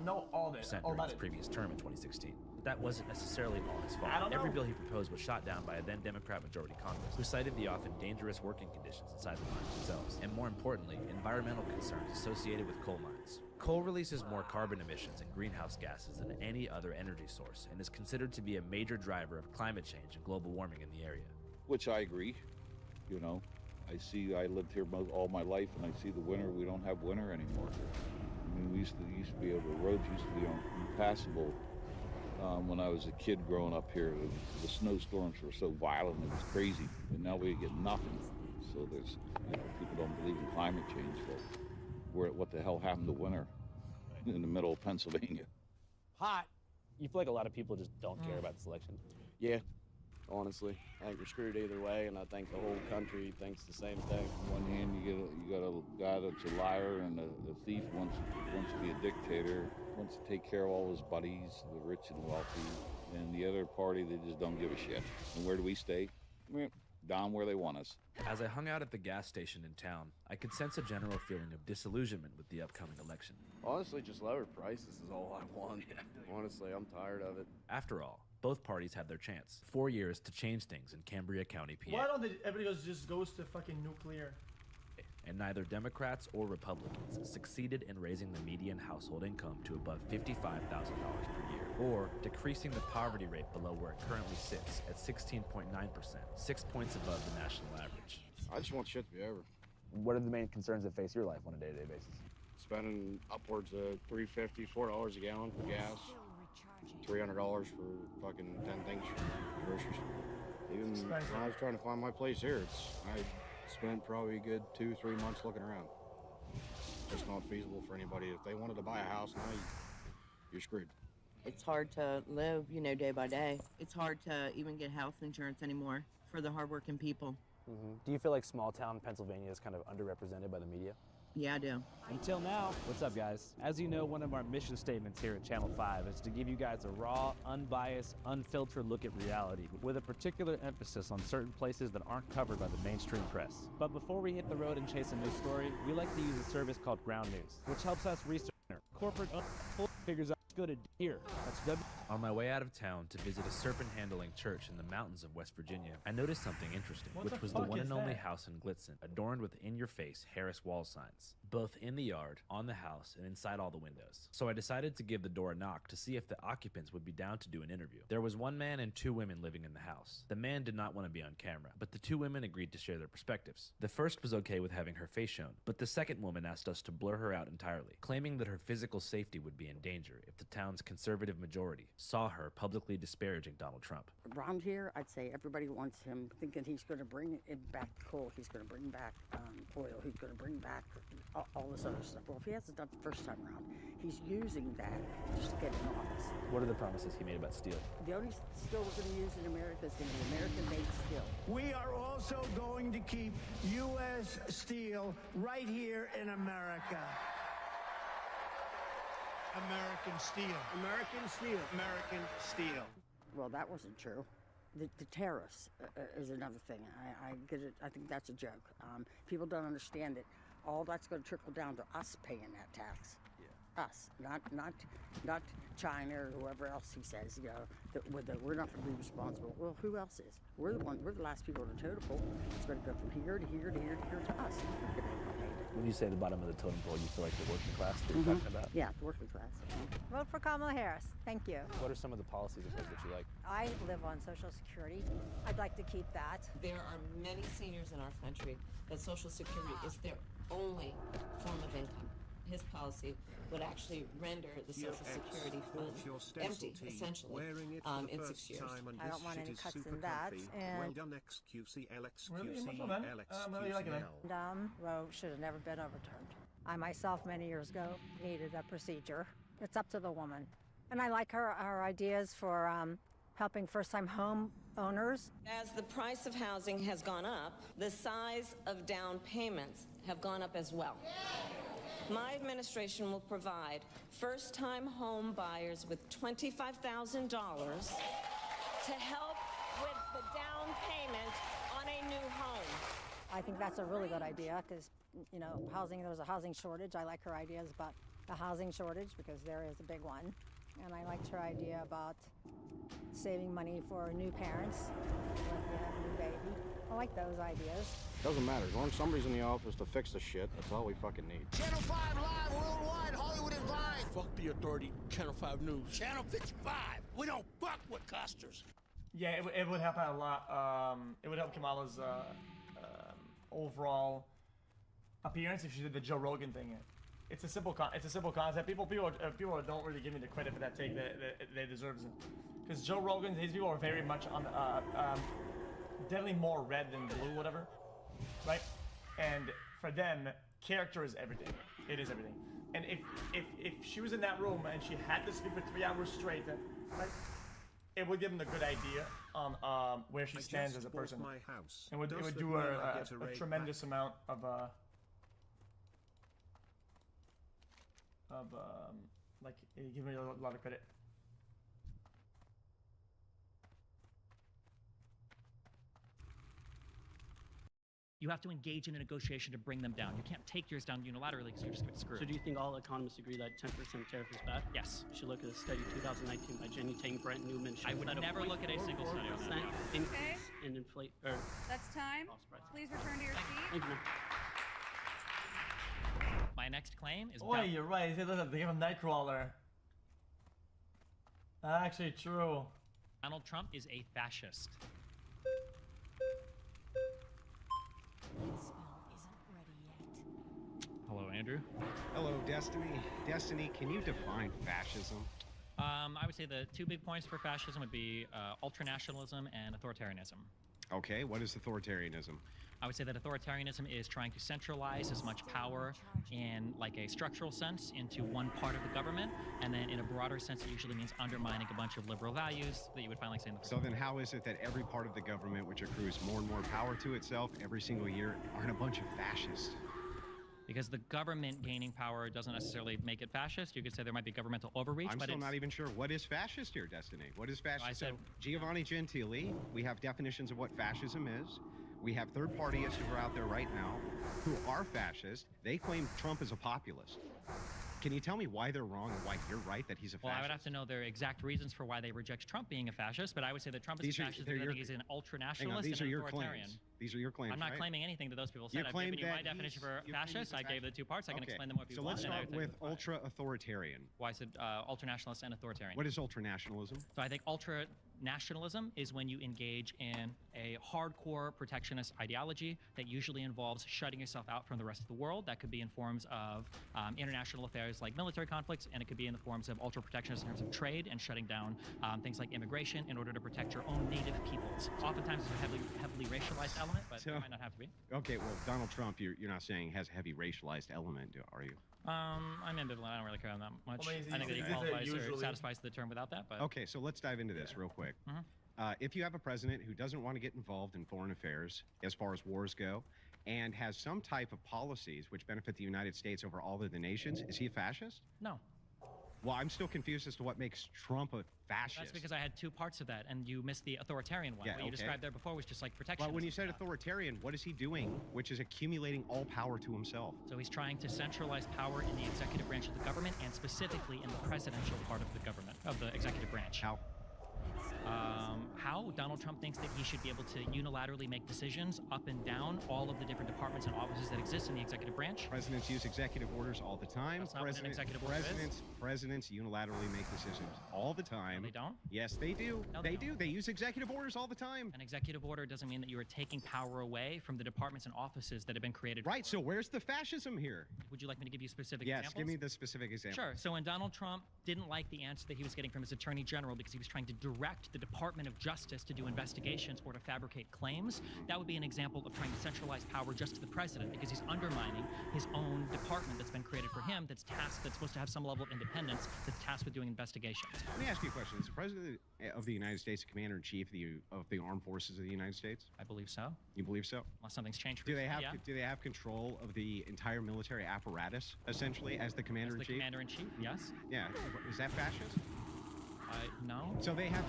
know all this. During his previous term in 2016. But that wasn't necessarily all his fault. Every bill he proposed was shot down by a then Democrat majority Congress, who cited the often dangerous working conditions inside the mines themselves, and more importantly, environmental concerns associated with coal mines. Coal releases more carbon emissions and greenhouse gases than any other energy source, and is considered to be a major driver of climate change and global warming in the area. Which I agree, you know. I lived here all my life, and I see the winter. We don't have winter anymore. I mean, we used to be able, the roads used to be impassable when I was a kid growing up here. The snowstorms were so violent, it was crazy. And now we get nothing. So there's, people don't believe in climate change. But what the hell happened to winter in the middle of Pennsylvania? Hot. You feel like a lot of people just don't care about this election? Yeah. Honestly, I think we're screwed either way, and I think the whole country thinks the same thing. On one hand, you got a guy that's a liar and a thief, wants to be a dictator, wants to take care of all his buddies, the rich and wealthy, and the other party, they just don't give a shit. And where do we stay? Down where they want us. As I hung out at the gas station in town, I could sense a general feeling of disillusionment with the upcoming election. Honestly, just lower prices is all I want. Honestly, I'm tired of it. After all, both parties had their chance. 4 years to change things in Cambria County, PA. Why don't everybody just goes to fucking nuclear? And neither Democrats or Republicans succeeded in raising the median household income to above $55,000 per year, or decreasing the poverty rate below where it currently sits at 16.9%, 6 points above the national average. I just want shit to be over. What are the main concerns that face your life on a day-to-day basis? Spending upwards of $3.50, $4 a gallon for gas, $300 for fucking 10 things for groceries. Even when I was trying to find my place here, I spent probably a good 2-3 months looking around. It's not feasible for anybody. If they wanted to buy a house now, you're screwed. It's hard to live, day by day. It's hard to even get health insurance anymore for the hardworking people. Mm-hmm. Do you feel like small town Pennsylvania is kind of underrepresented by the media? Yeah, I do. Until now. What's up, guys? As you know, one of our mission statements here at Channel 5 is to give you guys a raw, unbiased, unfiltered look at reality, with a particular emphasis on certain places that aren't covered by the mainstream press. But before we hit the road and chase a news story, we like to use a service called Ground News, which helps us research corporate figures out good at here. That's W. On my way out of town to visit a serpent-handling church in the mountains of West Virginia, I noticed something interesting, which was the one and only house in Glitzen, adorned with in-your-face Harris wall signs, both in the yard, on the house, and inside all the windows. So I decided to give the door a knock to see if the occupants would be down to do an interview. There was one man and 2 women living in the house. The man did not want to be on camera, but the 2 women agreed to share their perspectives. The first was okay with having her face shown, but the second woman asked us to blur her out entirely, claiming that her physical safety would be in danger if the town's conservative majority saw her publicly disparaging Donald Trump. Around here, I'd say everybody wants him, thinking he's going to bring it back coal, he's going to bring back oil, he's going to bring back all this other stuff. Well, if he hasn't done it the first time around, he's using that just to get in office. What are the promises he made about steel? The only steel we're going to use in America is going to be American-made steel. We are also going to keep U.S. steel right here in America. American steel. American steel. American steel. Well, that wasn't true. The tariffs is another thing. I get it. I think that's a joke. People don't understand that all that's going to trickle down to us paying that tax. Yeah. Us, not China or whoever else he says. That we're not going to be responsible. Well, who else is? We're the last people on the totem pole. It's going to go from here to here to here to here to us. When you say the bottom of the totem pole, you feel like the working class that you're talking about? Yeah, the working class. Vote for Kamala Harris. Thank you. What are some of the policies of hers that you like? I live on Social Security. I'd like to keep that. There are many seniors in our country that Social Security is their only form of income. His policy would actually render the Social Security fund empty, essentially, in 6 years. I don't want any cuts in that. And well done, XQC, Roe should have never been overturned. I myself, many years ago, needed a procedure. It's up to the woman. And I like her ideas for helping first-time home owners. As the price of housing has gone up, the size of down payments have gone up as well. My administration will provide first-time home buyers with $25,000 to help with the down payment on a new home. I think that's a really good idea because, there's a housing shortage. I like her ideas about the housing shortage, because there is a big one. And I liked her idea about saving money for new parents, like you have a new baby. I like those ideas. Doesn't matter. As long as somebody's in the office to fix the shit, that's all we fucking need. Channel 5 Live Worldwide, Hollywood Advice. Fuck the authority, Channel 5 News. Channel 55. We don't fuck with costers. Yeah, it would help out a lot. It would help Kamala's overall appearance if she did the Joe Rogan thing. It's a simple concept. People don't really give me the credit for that take that they deserve. Because Joe Rogan, his people are very much on definitely more red than blue, whatever, right? And for them, character is everything. It is everything. And if she was in that room and she had to speak for 3 hours straight, right, it would give them a good idea on where she stands as a person. My house. And it would do a tremendous amount of like, give me a lot of credit. You have to engage in a negotiation to bring them down. You can't take yours down unilaterally because you're just going to get screwed. So do you think all economists agree that 10% tariff is bad? Yes. You should look at a study 2019 by Jenny Tang, Brent Newman. I would never look at a single study on that. Increase in inflate. That's time. Please return to your seat. Thank you, ma'am. My next claim is... Boy, you're right. They give him Nightcrawler. Actually, true. Donald Trump is a fascist. Hello, Andrew. Hello, Destiny. Destiny, can you define fascism? I would say the two big points for fascism would be ultranationalism and authoritarianism. Okay, what is authoritarianism? I would say that authoritarianism is trying to centralize as much power in like a structural sense into one part of the government, and then in a broader sense it usually means undermining a bunch of liberal values that you would find like say in the So then how is it that every part of the government which accrues more and more power to itself every single year aren't a bunch of fascists? Because the government gaining power doesn't necessarily make it fascist. You could say there might be governmental overreach. I'm but still not even sure what is fascist here, Destiny. What is fascist? I said, Giovanni Gentili, we have definitions of what fascism is. We have third partyists who are out there right now who are fascist. They claim Trump is a populist. Can you tell me why they're wrong and why you're right that he's a fascist? Well, I would have to know their exact reasons for why they reject Trump being a fascist, but I would say that Trump is a fascist because I think he's an ultranationalist and an authoritarian. These are your claims. I'm not right? claiming anything that those people said. I've given you my definition for fascist. I gave the two parts. I can explain them more if you want. So let's start with ultra-authoritarian. Why I said ultranationalist and authoritarian. What is ultranationalism? So I think ultranationalism is when you engage in a hardcore protectionist ideology that usually involves shutting yourself out from the rest of the world. That could be in forms of international affairs like military conflicts, and it could be in the forms of ultra-protectionist in terms of trade and shutting down things like immigration in order to protect your own native peoples. Oftentimes it's a heavily racialized element, but it might not have to be. Okay, well, Donald Trump, you're not saying has a heavy racialized element, are you? I'm ambivalent. I don't really care on that much. I think that he qualifies or satisfies the term without that. But okay, so let's dive into this real quick. If you have a president who doesn't want to get involved in foreign affairs as far as wars go, and has some type of policies which benefit the United States over all of the nations, is he a fascist? No. Well, I'm still confused as to what makes Trump a fascist. That's because I had two parts of that, and you missed the authoritarian one. Yeah, what you described there before was just like protection. Well, when you said authoritarian, what is he doing, which is accumulating all power to himself? So he's trying to centralize power in the executive branch of the government, and specifically in the presidential part of the government, of the executive branch. How? How Donald Trump thinks that he should be able to unilaterally make decisions up and down all of the different departments and offices that exist in the executive branch. Presidents use executive orders all the time. That's not what an executive order is. Presidents unilaterally make decisions all the time. No, they don't? Yes, they do. No, they do. They use executive orders all the time. An executive order doesn't mean that you are taking power away from the departments and offices that have been created. Right, so where's the fascism here? Would you like me to give you specific examples? Yes, examples? give me the specific example. Sure. So when Donald Trump didn't like the answer that he was getting from his attorney general because he was trying to direct the Department of Justice to do investigations or to fabricate claims, that would be an example of trying to centralize power just to the president, because he's undermining his own department that's been created for him, that's supposed to have some level of independence, that's tasked with doing investigations. Let me ask you a question. Is the president of the United States the commander-in-chief of the armed forces of the United States? I believe so. You believe so? Unless something's changed. Do they have control of the entire military apparatus, essentially, as the commander-in-chief? As the commander-in-chief, yes. Yeah. Is that fascist? No. So they have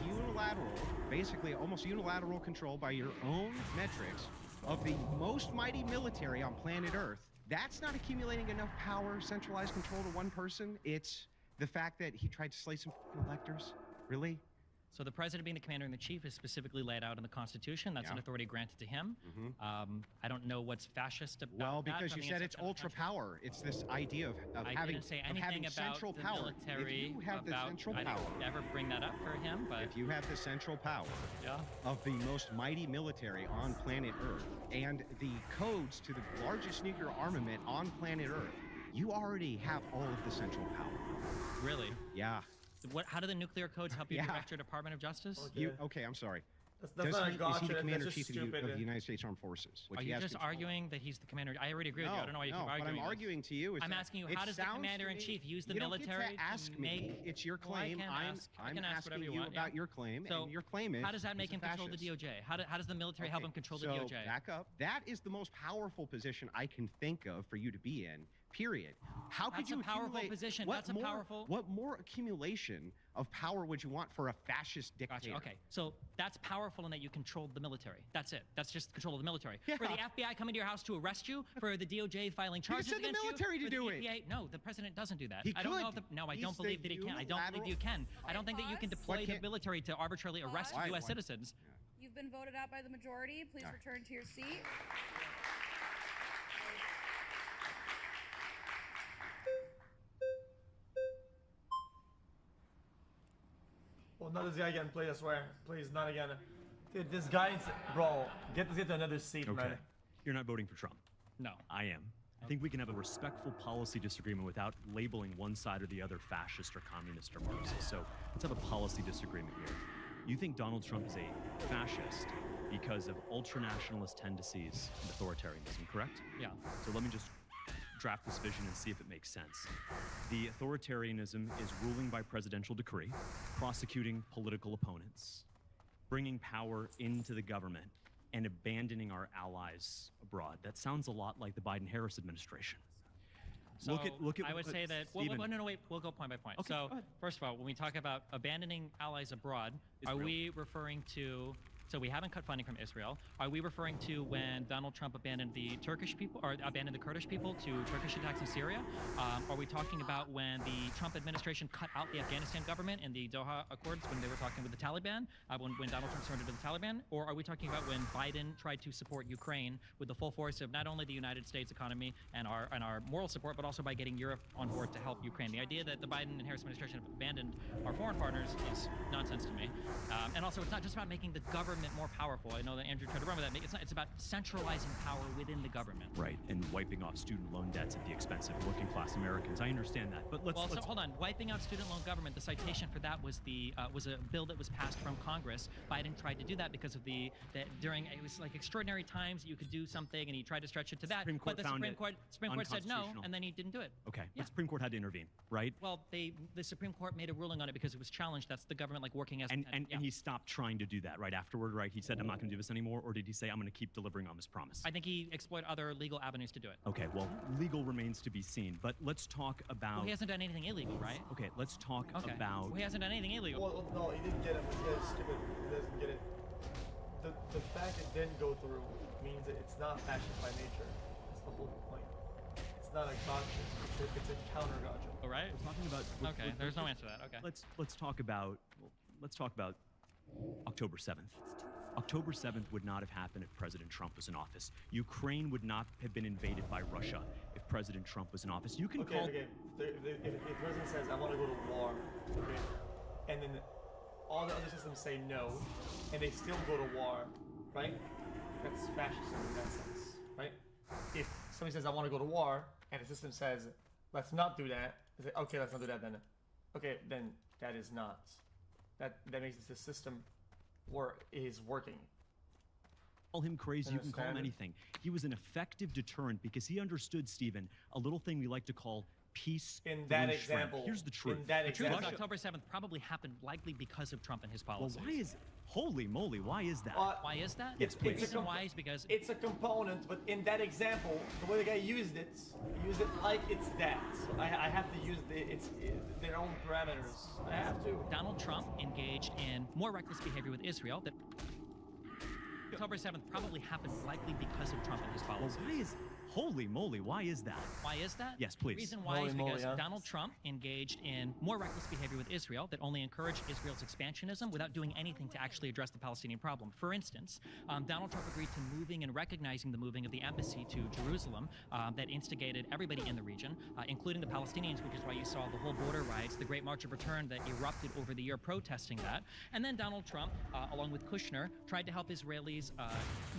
basically almost unilateral control by your own metrics of the most mighty military on planet Earth, That's not accumulating enough power, centralized control to one person. It's the fact that he tried to slay some electors. Really? So the president being the commander-in-chief is specifically laid out in the Constitution. That's an authority granted to him. I don't know what's fascist about that. Well, because you said it's ultra power. It's this idea of I having, didn't say anything about central the power. military. If you have the central I power, didn't ever bring that up for him, but if you have the central power of the most mighty military on planet Earth and the codes to the largest nuclear armament on planet Earth, you already have all of the central power. Really? Yeah. How do the nuclear codes help you direct your Department of Justice? Okay, I'm sorry. That's not a gotcha. Is he the That's Commander-in-Chief just of the stupid. United States Armed Forces? Are you just arguing that he's the commander? I already agree with you. I don't know why you keep arguing. What I'm arguing to you is I'm asking you, how does the commander-in-chief use the military to ask to me? make... It's your claim. I can ask whatever asking you want, about your claim, so and your claim is how does that make him control the fascist. DOJ? How does the military help him control the DOJ? Back up. That is the most powerful position I can think of for you to be in. Period. How could you That's a powerful accumulate- position. What That's a more, powerful... What more accumulation of power would you want for a fascist dictator? Gotcha. Okay, so that's powerful in that you control the military. That's it. That's just control of the military. Yeah. For the FBI coming to your house to arrest you, for the DOJ filing charges said the against military you, to for do the it. EPA, no, the president doesn't do that. He I don't know could. if the, no, I He's don't believe that he can. I don't believe you can. I don't think that you can deploy the military to arbitrarily arrest U.S. citizens. You've been voted out by the majority. Please return to your seat. Well, not this guy again, please, I swear. Please, not again. Dude, this guy's... Bro, get to another seat, Okay. man. You're not voting for Trump. No. I am. I think we can have a respectful policy disagreement without labeling one side or the other fascist or communist or Marxist. So let's have a policy disagreement here. You think Donald Trump is a fascist because of ultranationalist tendencies and authoritarianism, correct? Yeah. So let me just draft this vision and see if it makes sense. The authoritarianism is ruling by presidential decree, prosecuting political opponents, bringing power into the government, and abandoning our allies abroad. That sounds a lot like the Biden-Harris administration. So look at I would say that, no, wait, we'll go point by point. Okay, So go ahead. first of all, when we talk about abandoning allies abroad, are we referring to, so we haven't cut funding from Israel. Are we referring to when Donald Trump abandoned the Turkish people, or abandoned the Kurdish people to Turkish attacks in Syria? Are we talking about when the Trump administration cut out the Afghanistan government in the Doha Accords when they were talking with the Taliban, when Donald Trump surrendered to the Taliban? Or are we talking about when Biden tried to support Ukraine with the full force of not only the United States economy and our moral support, but also by getting Europe on board to help Ukraine? The idea that the Biden and Harris administration have abandoned our foreign partners is nonsense to me. And also, it's not just about making the government more powerful. I know that Andrew tried to run with that. It's about centralizing power within the government. Right, and wiping off student loan debts at the expense of working class Americans. I understand that, but let's So hold on. Wiping out student loan government, the citation for that was was a bill that was passed from Congress. Biden tried to do that because of it was like extraordinary times you could do something, and he tried to stretch it to that. Supreme Court but the found Supreme Court said no, unconstitutional. and then he didn't do it. Okay, Yeah. the Supreme Court had to intervene, right? Well, the Supreme Court made a ruling on it because it was challenged. That's the government working as And he stopped trying to do that right afterward, right? He said, I'm not going to do this anymore, or did he say, I'm going to keep delivering on this promise? I think he explored other legal avenues to do it. Okay, well, legal remains to be seen, but let's talk about... Well, he hasn't done anything illegal, right? Okay, let's talk about... Well, he hasn't done anything illegal. Well, no, he didn't get it. This guy's stupid. He doesn't get it. The fact it didn't go through means that it's not fascist by nature. That's the whole point. It's not a gotcha. It's a counter gotcha. All right. We're talking about... Okay, there's no answer to that. Okay. Let's talk about October 7th. October 7th would not have happened if President Trump was in office. Ukraine would not have been invaded by Russia if President Trump was in office. You can call... Okay. If the president says, I want to go to war, okay, and then all the other systems say no, and they still go to war, right? That's fascism in that sense, right? If somebody says, I want to go to war, and the system says, let's not do that, they say, okay, let's not do that then. Okay, then that is not. That makes the system is working. Call him crazy, you can call him anything. He was an effective deterrent because he understood, Stephen, a little thing we like to call peace. In that through example, strength. Here's the truth. in that The truth is example, October 7th probably happened likely because of Trump and his Well, policies. why is... Holy moly, why is that? Why is that? It's The reason why is because it's a component, but in that example, the way the guy used it like it's that. So I have to use their own parameters. I have to. Donald Trump engaged in more reckless behavior with Israel that October 7th probably happened likely because of Trump and his policies. Well, why is... Holy moly, why is that? Why is that? Yes, please. The reason why Holy is moly, because huh? Donald Trump engaged in more reckless behavior with Israel that only encouraged Israel's expansionism without doing anything to actually address the Palestinian problem. For instance, Donald Trump agreed to moving and recognizing the moving of the embassy to Jerusalem that instigated everybody in the region, including the Palestinians, which is why you saw the whole border riots, the Great March of Return that erupted over the year protesting that. And then Donald Trump, along with Kushner, tried to help Israelis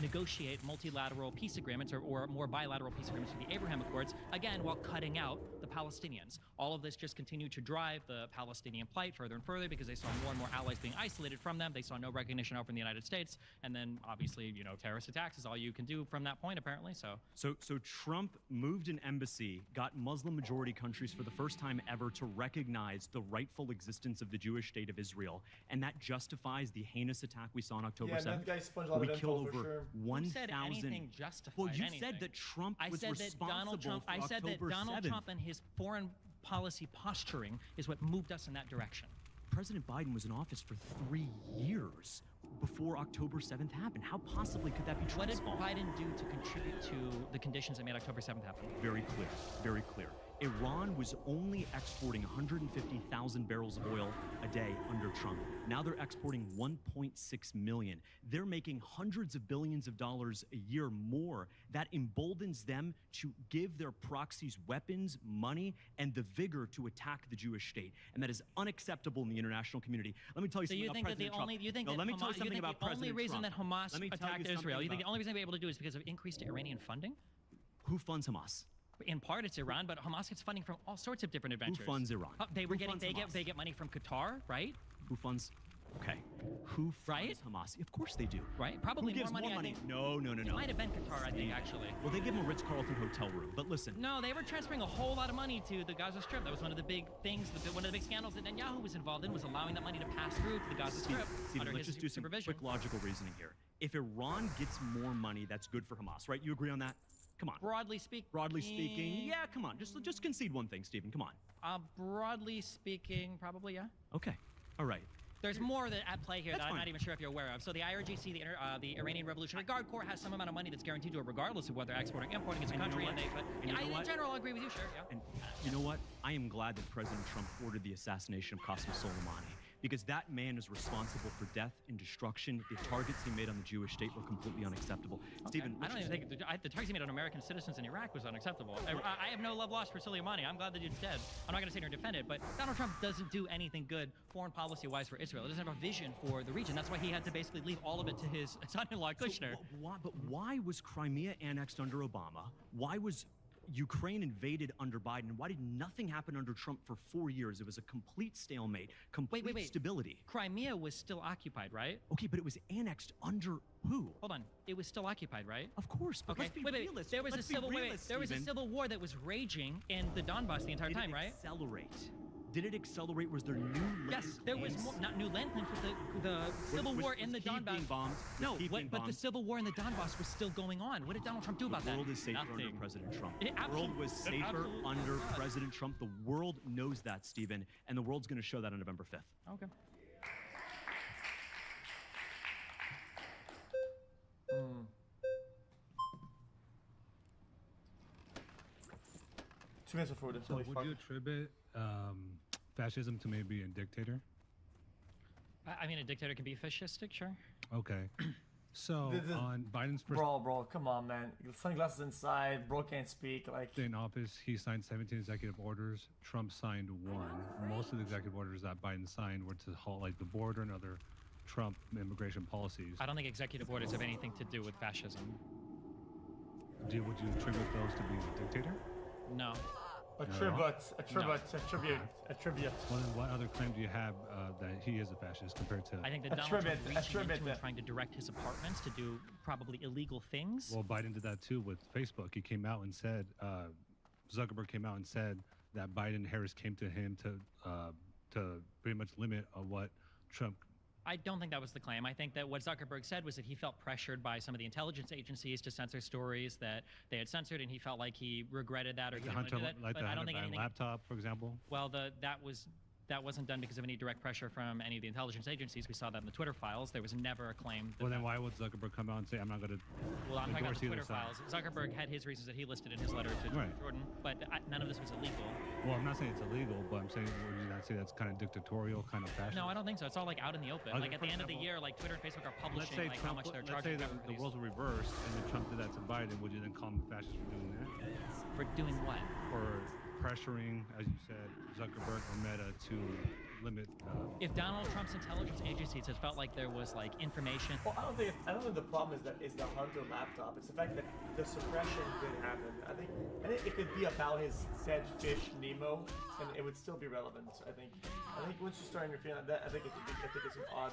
negotiate multilateral peace agreements or more bilateral peace agreements through the Abraham Accords, again, while cutting out the Palestinians. All of this just continued to drive the Palestinian plight further and further because they saw more and more allies being isolated from them. They saw no recognition out from the United States. And then, obviously, you know, terrorist attacks is all you can do from that point, apparently. So Trump moved an embassy, got Muslim-majority countries for the first time ever to recognize the rightful existence of the Jewish state of Israel, and that justifies the heinous attack we saw on October 7th. That guy sponged a lot where of we killed info for over sure. 1,000. Anything justified Well, you anything. said that Trump was I said that Donald Trump and his foreign policy posturing is what moved us in that direction. President Biden was in office for 3 years before October 7th happened. How possibly could that be What Trump's did fault? Biden do to contribute to the conditions that made October 7th happen? Very clear, very clear. Iran was only exporting 150,000 barrels of oil a day under Trump. Now they're exporting 1.6 million. They're making hundreds of billions of dollars a year more. That emboldens them to give their proxies weapons, money, and the vigor to attack the Jewish state. And that is unacceptable in the international community. Let me tell you So something you about think that President the only Trump. you think No, that let me tell you Hamas, something about the only President reason Trump. that Hamas Let me tell attacked you Israel, something you think the about- only reason they're able to do is because of increased Iranian funding? Who funds Hamas? In part, it's Iran, but Hamas gets funding from all sorts of different adventures. funds Iran? They Who funds Hamas? they get money from Qatar, right? Who funds? Okay. Who funds Hamas? Of course they do. Right? Probably Who gives more money. more money? I think. No. It might have been Qatar, I think, actually. Well, they give them a Ritz-Carlton hotel room, but listen. No, they were transferring a whole lot of money to the Gaza Strip. That was one of the big things, one of the big scandals that Netanyahu was involved in, was allowing that money to pass through to the Gaza Strip Stephen, under let's his just do some supervision. quick logical reasoning here. If Iran gets more money, that's good for Hamas, right? You agree on that? Come on. Broadly speaking. Yeah, come on. Just concede one thing, Stephen. Come on. Broadly speaking, probably, yeah. Okay. All right. There's more that at play here That's that I'm fine. not even sure if you're aware of. So the IRGC, the Iranian Revolutionary Guard Corps, has some amount of money that's guaranteed to it regardless of whether exporting or importing as a And you know country. what? And you know In what? general, I agree with you, sure, yeah. And you know what? I am glad that President Trump ordered the assassination of Qasem Soleimani, because that man is responsible for death and destruction. The targets he made on the Jewish state were completely unacceptable. Stephen, I don't even think the targets he made on American citizens in Iraq was unacceptable. I have no love lost for Soleimani. I'm glad the dude's dead. I'm not going to sit here and defend it, but Donald Trump doesn't do anything good foreign policy-wise for Israel. He doesn't have a vision for the region. That's why he had to basically leave all of it to his son-in-law, Kushner. But why was Crimea annexed under Obama? Why was Ukraine invaded under Biden? Why did nothing happen under Trump for 4 years? It was a complete stalemate, complete Wait. stability. Crimea was still occupied, right? Okay, but it was annexed under who? Hold on. It was still occupied, right? Of course, but Okay. let's be Wait. realists. There was Let's a be civil realists, there was a Stephen. civil war that was raging in the Donbass the entire time, right? Accelerate. Did it accelerate? Was there new land Yes, there was claims? more, not new land claims, but the civil war in the Kyiv being Donbass. bombed? No, Was Kyiv being but the bombed? civil war in the Donbass was still going on. What did Donald Trump do about The that? world is safer under Nothing. President Trump. It The world was absolutely- safer absolutely under not. President Trump. The world knows that, Stephen, and the world's going to show that on November 5th. Okay. Hmm. 2 minutes before this. So Holy would fuck. you attribute fascism to maybe a dictator? I mean, a dictator can be fascistic, sure. Okay. So on Biden's first Bro, come on, man. Sunglasses inside. Bro can't speak. Like, day in office, he signed 17 executive orders. Trump signed 1. Most of the executive orders that Biden signed were to halt like the border and other Trump immigration policies. I don't think executive orders have anything to do with fascism. Would you attribute those to being a dictator? No. attribute. Well, then what other claim do you have that he is a fascist compared to? I think that Donald Trump reaching into and trying to direct his apartments to do probably illegal things. Well, Biden did that too with Facebook. He came out and said, Zuckerberg came out and said that Biden and Harris came to him to pretty much limit what Trump. I don't think that was the claim. I think that what Zuckerberg said was that he felt pressured by some of the intelligence agencies to censor stories that they had censored, and he felt like he regretted that or he didn't want to do that. Like but the I don't Hunter think Biden anything. laptop, for example. Well, that was that wasn't done because of any direct pressure from any of the intelligence agencies. We saw that in the Twitter files. There was never a claim. Well, then why would Zuckerberg come out and say, I'm not going to Well, I'm talking about the Twitter side? files. Zuckerberg had his reasons that he listed in his letter to Jordan, but none of this was illegal. Well, I'm not saying it's illegal, but I'm saying, would you not say that's kind of dictatorial, kind of fascist? No, I don't think so. It's all like out in the open. Okay, like at for the end of the example, year, like Twitter and Facebook are Let's publishing say like Trump, how much they're let's charging. say that the roles were reversed and then Trump did that to Biden. Would you then call him a fascist for doing that? For doing what? For pressuring, as you said, Zuckerberg or Meta to limit. If Donald Trump's intelligence agencies had felt like there was like information. Well, I don't think the problem is the Hunter laptop. It's the fact that the suppression did happen. I think it could be about his dead fish Nemo, and it would still be relevant. I think once you start interfering that, I think it's an odd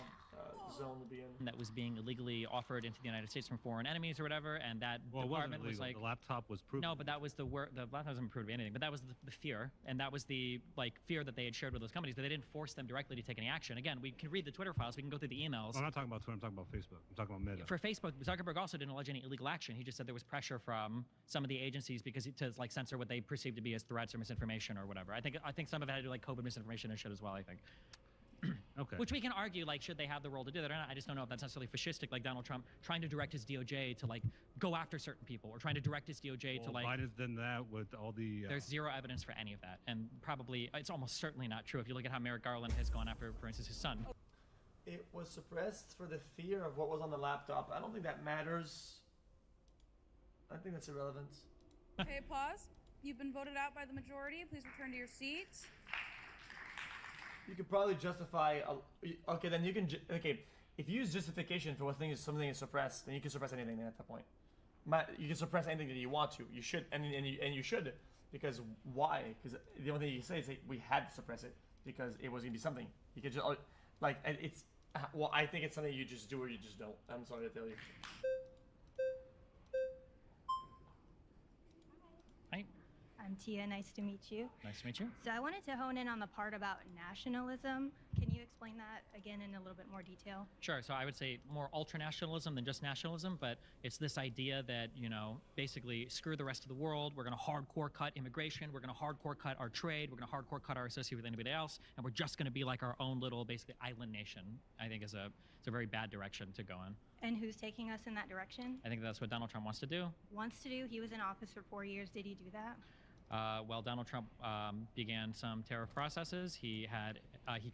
zone to be in. That was being illegally offered into the United States from foreign enemies or whatever, and that department was like the laptop was proven. No, but that was the laptop wasn't proved anything. But that was the fear, and that was the fear that they had shared with those companies, but they didn't force them directly to take any action. Again, we can read the Twitter files, we can go through the emails. Well, I'm not talking about Twitter. I'm talking about Facebook. I'm talking about Meta. For Facebook, Zuckerberg also didn't allege any illegal action. He just said there was pressure from some of the agencies to like censor what they perceived to be as threats or misinformation or whatever. I think some of it had to do like COVID misinformation and shit as well. I think. Okay. Which we can argue, like, should they have the role to do that or not? I just don't know if that's necessarily fascistic, like Donald Trump trying to direct his DOJ to like go after certain people, or trying to direct his DOJ to like. Biden's done that with all the. There's zero evidence for any of that, and probably it's almost certainly not true if you look at how Merrick Garland has gone after, for instance, his son. It was suppressed for the fear of what was on the laptop. I don't think that matters. I think that's irrelevant. Okay, pause. You've been voted out by the majority. Please return to your seats. You could probably justify. Okay, then you can. Okay, if you use justification for what something is suppressed, then you can suppress anything at that point. You can suppress anything that you want to. You should, and you should, because why? Because the only thing you can say is that we had to suppress it because it was gonna be something. You could just like it's. Well, I think it's something you just do or you just don't. I'm sorry to tell you. I'm Tia, nice to meet you. Nice to meet you. So I wanted to hone in on the part about nationalism. Can you explain that again in a little bit more detail? Sure. So I would say more ultranationalism than just nationalism, but it's this idea that, basically screw the rest of the world. We're going to hardcore cut immigration. We're going to hardcore cut our trade. We're going to hardcore cut our association with anybody else. And we're just going to be like our own little, basically, island nation, I think it's a very bad direction to go in. And who's taking us in that direction? I think that's what Donald Trump wants to do. Wants to do? He was in office for 4 years. Did he do that? Well, Donald Trump began some tariff processes. He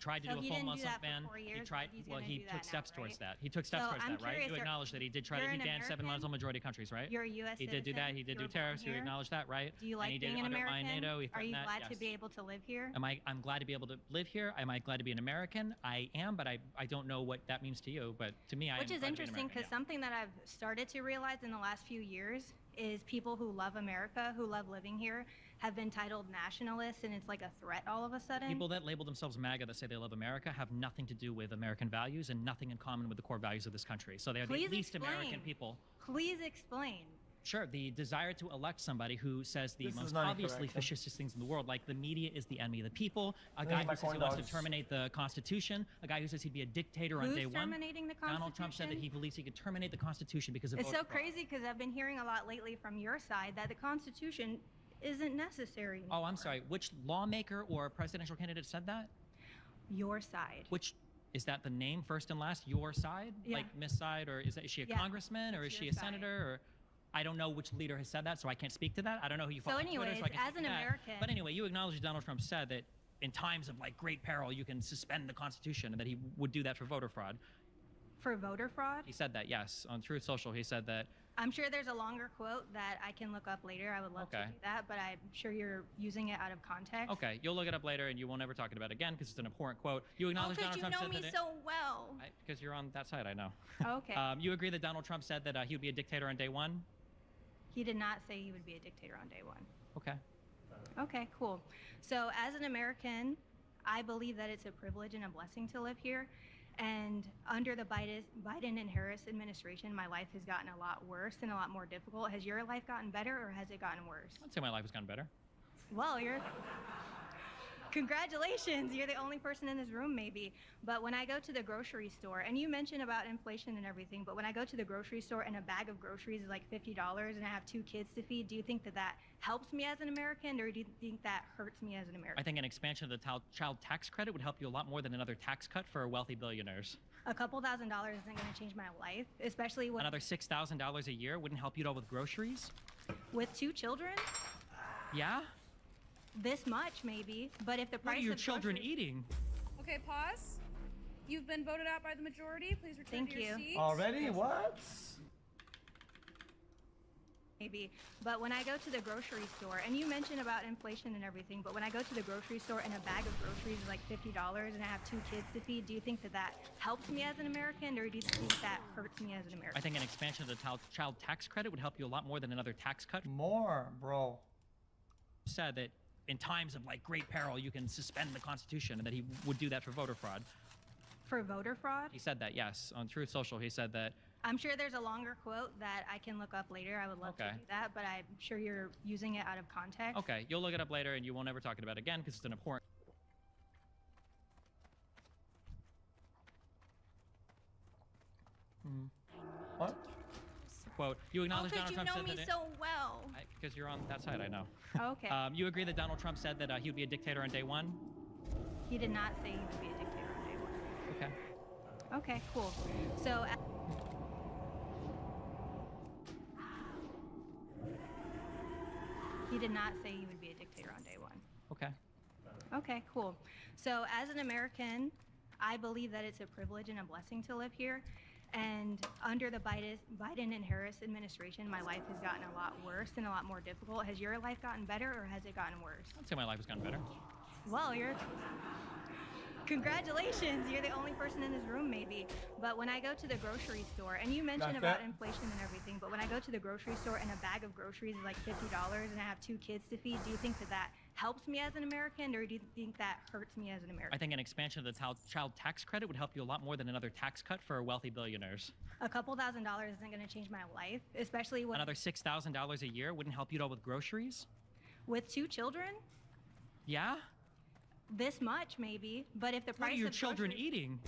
tried to do a full Muslim ban. He took steps towards that. He took steps towards that, right? You acknowledge that he did try to ban 7 Muslim majority countries, right? You're a U.S. He did do that. He did do tariffs. You acknowledge that, right? Do you like being an American? NATO. Are you glad to be able to live here? I'm glad to be able to live here. Am I glad to be an American? I am, but I don't know what that means to you. But to me, I am. Which is interesting because something that I've started to realize in the last few years is people who love America, who love living here, have been titled nationalists, and it's like a threat all of a sudden. People that label themselves MAGA that say they love America have nothing to do with American values and nothing in common with the core values of this country. So they're the least American people. Please explain. Sure, the desire to elect somebody who says the most obviously fascist things in the world, like the media is the enemy of the people, a guy who says he wants to terminate the Constitution, a guy who says he'd be a dictator on day one. Who's terminating the Constitution? Donald Trump said that he believes he could terminate the Constitution because of It's voter so fraud. crazy because I've been hearing a lot lately from your side that the Constitution isn't necessary. Oh, I'm sorry. Which lawmaker or presidential candidate said that? Your side. Which is that the name first and last? Your side? Yeah. Like Miss Side, or is she a congressman, or is she a senator, or? I don't know which leader has said that, so I can't speak to that. I don't know who you follow on Twitter, so I can't as speak an to that. American. But anyway, you acknowledge that Donald Trump said that in times of like great peril, you can suspend the Constitution, and that he would do that for voter fraud. For voter fraud? He said that, yes, on Truth Social. He said that. I'm sure there's a longer quote that I can look up later. I would love to do that, but I'm sure you're using it out of context. Okay, you'll look it up later, and you won't ever talk about it again because it's an abhorrent quote. You acknowledge Donald Trump said that. Because you know me so well. Because you're on that side, I know. Okay. You agree that Donald Trump said that he would be a dictator on day one? He did not say he would be a dictator on day one. Okay. Okay, cool. So as an American, I believe that it's a privilege and a blessing to live here. And under the Biden and Harris administration, my life has gotten a lot worse and a lot more difficult. Has your life gotten better or has it gotten worse? I'd say my life has gotten better. Well, Congratulations, you're the only person in this room maybe. But when I go to the grocery store, and you mentioned about inflation and everything, but when I go to the grocery store and a bag of groceries is like $50 and I have 2 kids to feed, do you think that that helps me as an American, or do you think that hurts me as an American? I think an expansion of the child tax credit would help you a lot more than another tax cut for wealthy billionaires. A couple $1,000 isn't going to change my life, especially when Another $6,000 a year wouldn't help you at all with groceries. with 2 children. Yeah? This much maybe, but if the price What are your of children groceries- eating? Okay, pause. You've been voted out by the majority. Please return Thank to your you. seat. Already? What? Maybe, but when I go to the grocery store, and you mentioned about inflation and everything, but when I go to the grocery store and a bag of groceries is like $50 and I have 2 kids to feed, do you think that that helps me as an American, or do you think that hurts me as an American? I think an expansion of the child tax credit would help you a lot more than another tax cut. More, bro. Said that in times of like great peril, you can suspend the Constitution, and that he would do that for voter fraud. For voter fraud? He said that, yes, on Truth Social. He said that. I'm sure there's a longer quote that I can look up later. I would love to Okay. do that, but I'm sure you're using it out of context. Okay, you'll look it up later, and you won't ever talk about it again because it's an abhorrent. What? Quote, you acknowledge How could Donald you Trump know said me that so well? because you're on that side, I know. Okay. You agree that Donald Trump said that he would be a dictator on day one? He did not say he would be a dictator on day one. Okay. Okay, cool. So, he did not say he would be a dictator on day one. Okay. Okay, cool. So, as an American, I believe that it's a privilege and a blessing to live here. And under the Biden and Harris administration, my life has gotten a lot worse and a lot more difficult. Has your life gotten better, or has it gotten worse? I'd say my life has gotten better. Well, congratulations, you're the only person in this room maybe. But when I go to the grocery store, and you mentioned about inflation and everything, but when I go to the grocery store and a bag of groceries is like $50 and I have 2 kids to feed, do you think that that helps me as an American, or do you think that hurts me as an American? I think an expansion of the child tax credit would help you a lot more than another tax cut for wealthy billionaires. A couple $1,000 isn't going to change my life, especially when Another $6,000 a year wouldn't help you at all with groceries. with 2 children. Yeah? This much maybe, but if the price What are your of children groceries- eating?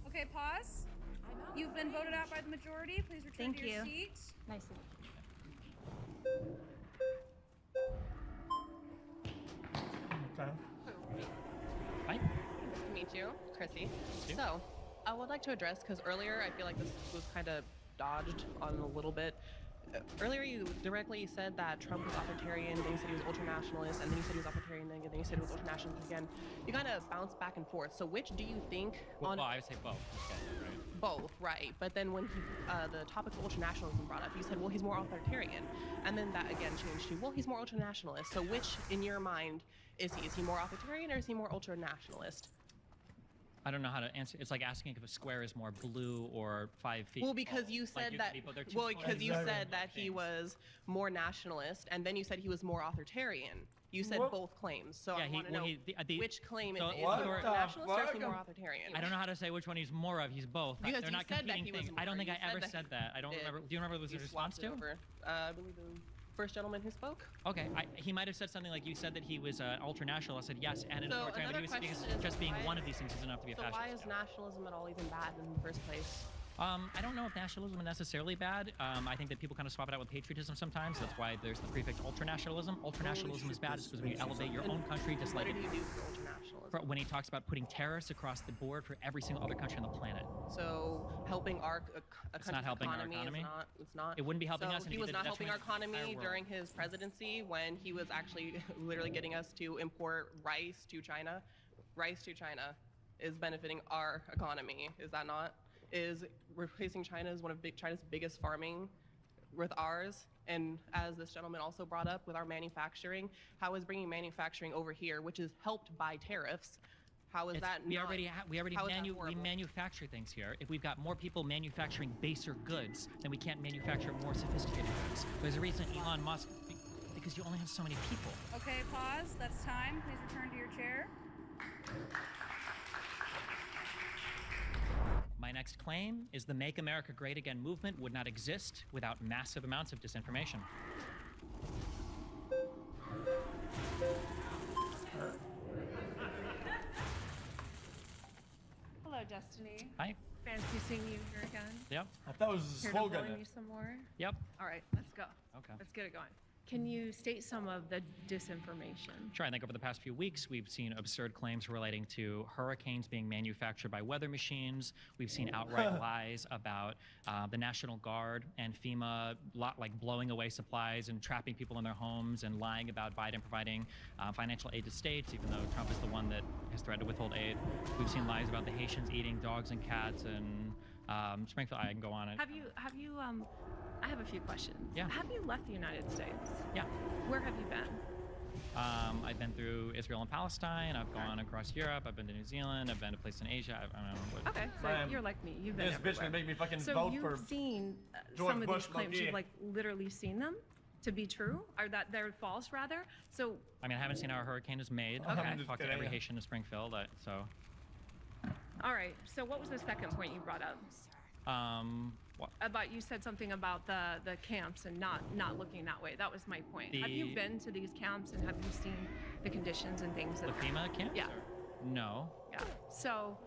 Okay, pause. You've been voted out by the majority. Please return Thank to your you. seat. Nice to meet you. Okay. Hi. Nice to meet you, Chrissy. So, I would like to address, because earlier I feel like this was kind of dodged on a little bit. Earlier you directly said that Trump was authoritarian, then you said he was ultra-nationalist, and then you said he was authoritarian, then you said he was ultra-nationalist again. You kind of bounced back and forth. So which do you think Well, I would say both. Okay, right. Both, right. But then when the topic of ultra-nationalism brought up, you said, well, he's more authoritarian. And then that again changed to, well, he's more ultra-nationalist. So which, in your mind, is he? Is he more authoritarian, or is he more ultra-nationalist? I don't know how to answer. It's like asking if a square is more blue or 5 feet. Well, because you Like, said that. can be- but they're two Well, because you totally said that he was more nationalist, and then you said he was more authoritarian. You said What? both claims. So Yeah, I want to know which claim so is he what more the nationalist, or is he fuck? more authoritarian? I don't know how to say which one he's more of. He's both. Because They're you not said that competing he was things. I don't more. think You I ever said said that. I don't did. remember. Do you remember what was You the response swapped it to? over. I believe the first gentleman who spoke. Okay, he might have said something like you said that he was ultra nationalist. I said yes, and an So authoritarian. But he another was question because is just being why- one of these things is enough to be a So fascist. why is nationalism at all even bad in the first place? I don't know if nationalism is necessarily bad. I think that people kind of swap it out with patriotism sometimes. That's why there's the prefix ultranationalism. Ultranationalism is bad because when you elevate your own country, just What like did he do for ultranationalism? when he talks about putting terrorists across the board for every single other country on the planet. So helping our It's not helping our economy. is not. It's not. It wouldn't be helping so us, and he if was did not it, helping our detriment to the economy entire world. during his presidency when he was actually literally getting us to import rice to China. Rice to China is benefiting our economy. Is that not? Is replacing China as one of China's biggest farming with ours. And as this gentleman also brought up with our manufacturing, how is bringing manufacturing over here, which is helped by tariffs, how is that we not, already how is that we horrible? manufacture things here. If we've got more people manufacturing baser goods, then we can't manufacture more sophisticated goods. There's a reason Elon Musk, because you only have so many people. Okay, pause. That's time. Please return to your chair. My next claim is the Make America Great Again movement would not exist without massive amounts of disinformation. Destiny. Hi. Fancy seeing you here again. Yep. I thought it was a Here to slogan. blame you some more. Yep. All right, let's go. Okay. Let's get it going. Can you state some of the disinformation? Sure. I think over the past few weeks, we've seen absurd claims relating to hurricanes being manufactured by weather machines. We've seen outright lies about the National Guard and FEMA blowing away supplies and trapping people in their homes, and lying about Biden providing financial aid to states, even though Trump is the one that has threatened to withhold aid. We've seen lies about the Haitians eating dogs and cats, and Springfield. I can go on it. Have you I have a few questions. Yeah. Have you left the United States? Yeah. Where have you been? I've been through Israel and Palestine. I've gone across Europe. I've been to New Zealand. I've been to places in Asia. I don't know what. Okay, so you're like me. You've been This bitch everywhere. gonna make me fucking so vote you've for seen George some of Bush these claims. monkey. You've like literally seen them to be true, or that they're false rather. So I mean, I haven't seen how a hurricane is made. Okay. I've talked to every Haitian in Springfield. So. all right. So what was the second point you brought up? What? About you said something about the camps and not looking that way. That was my point. Have you The- been to these camps and have you seen the conditions and things that The FEMA camps? Yeah. No. Yeah. So,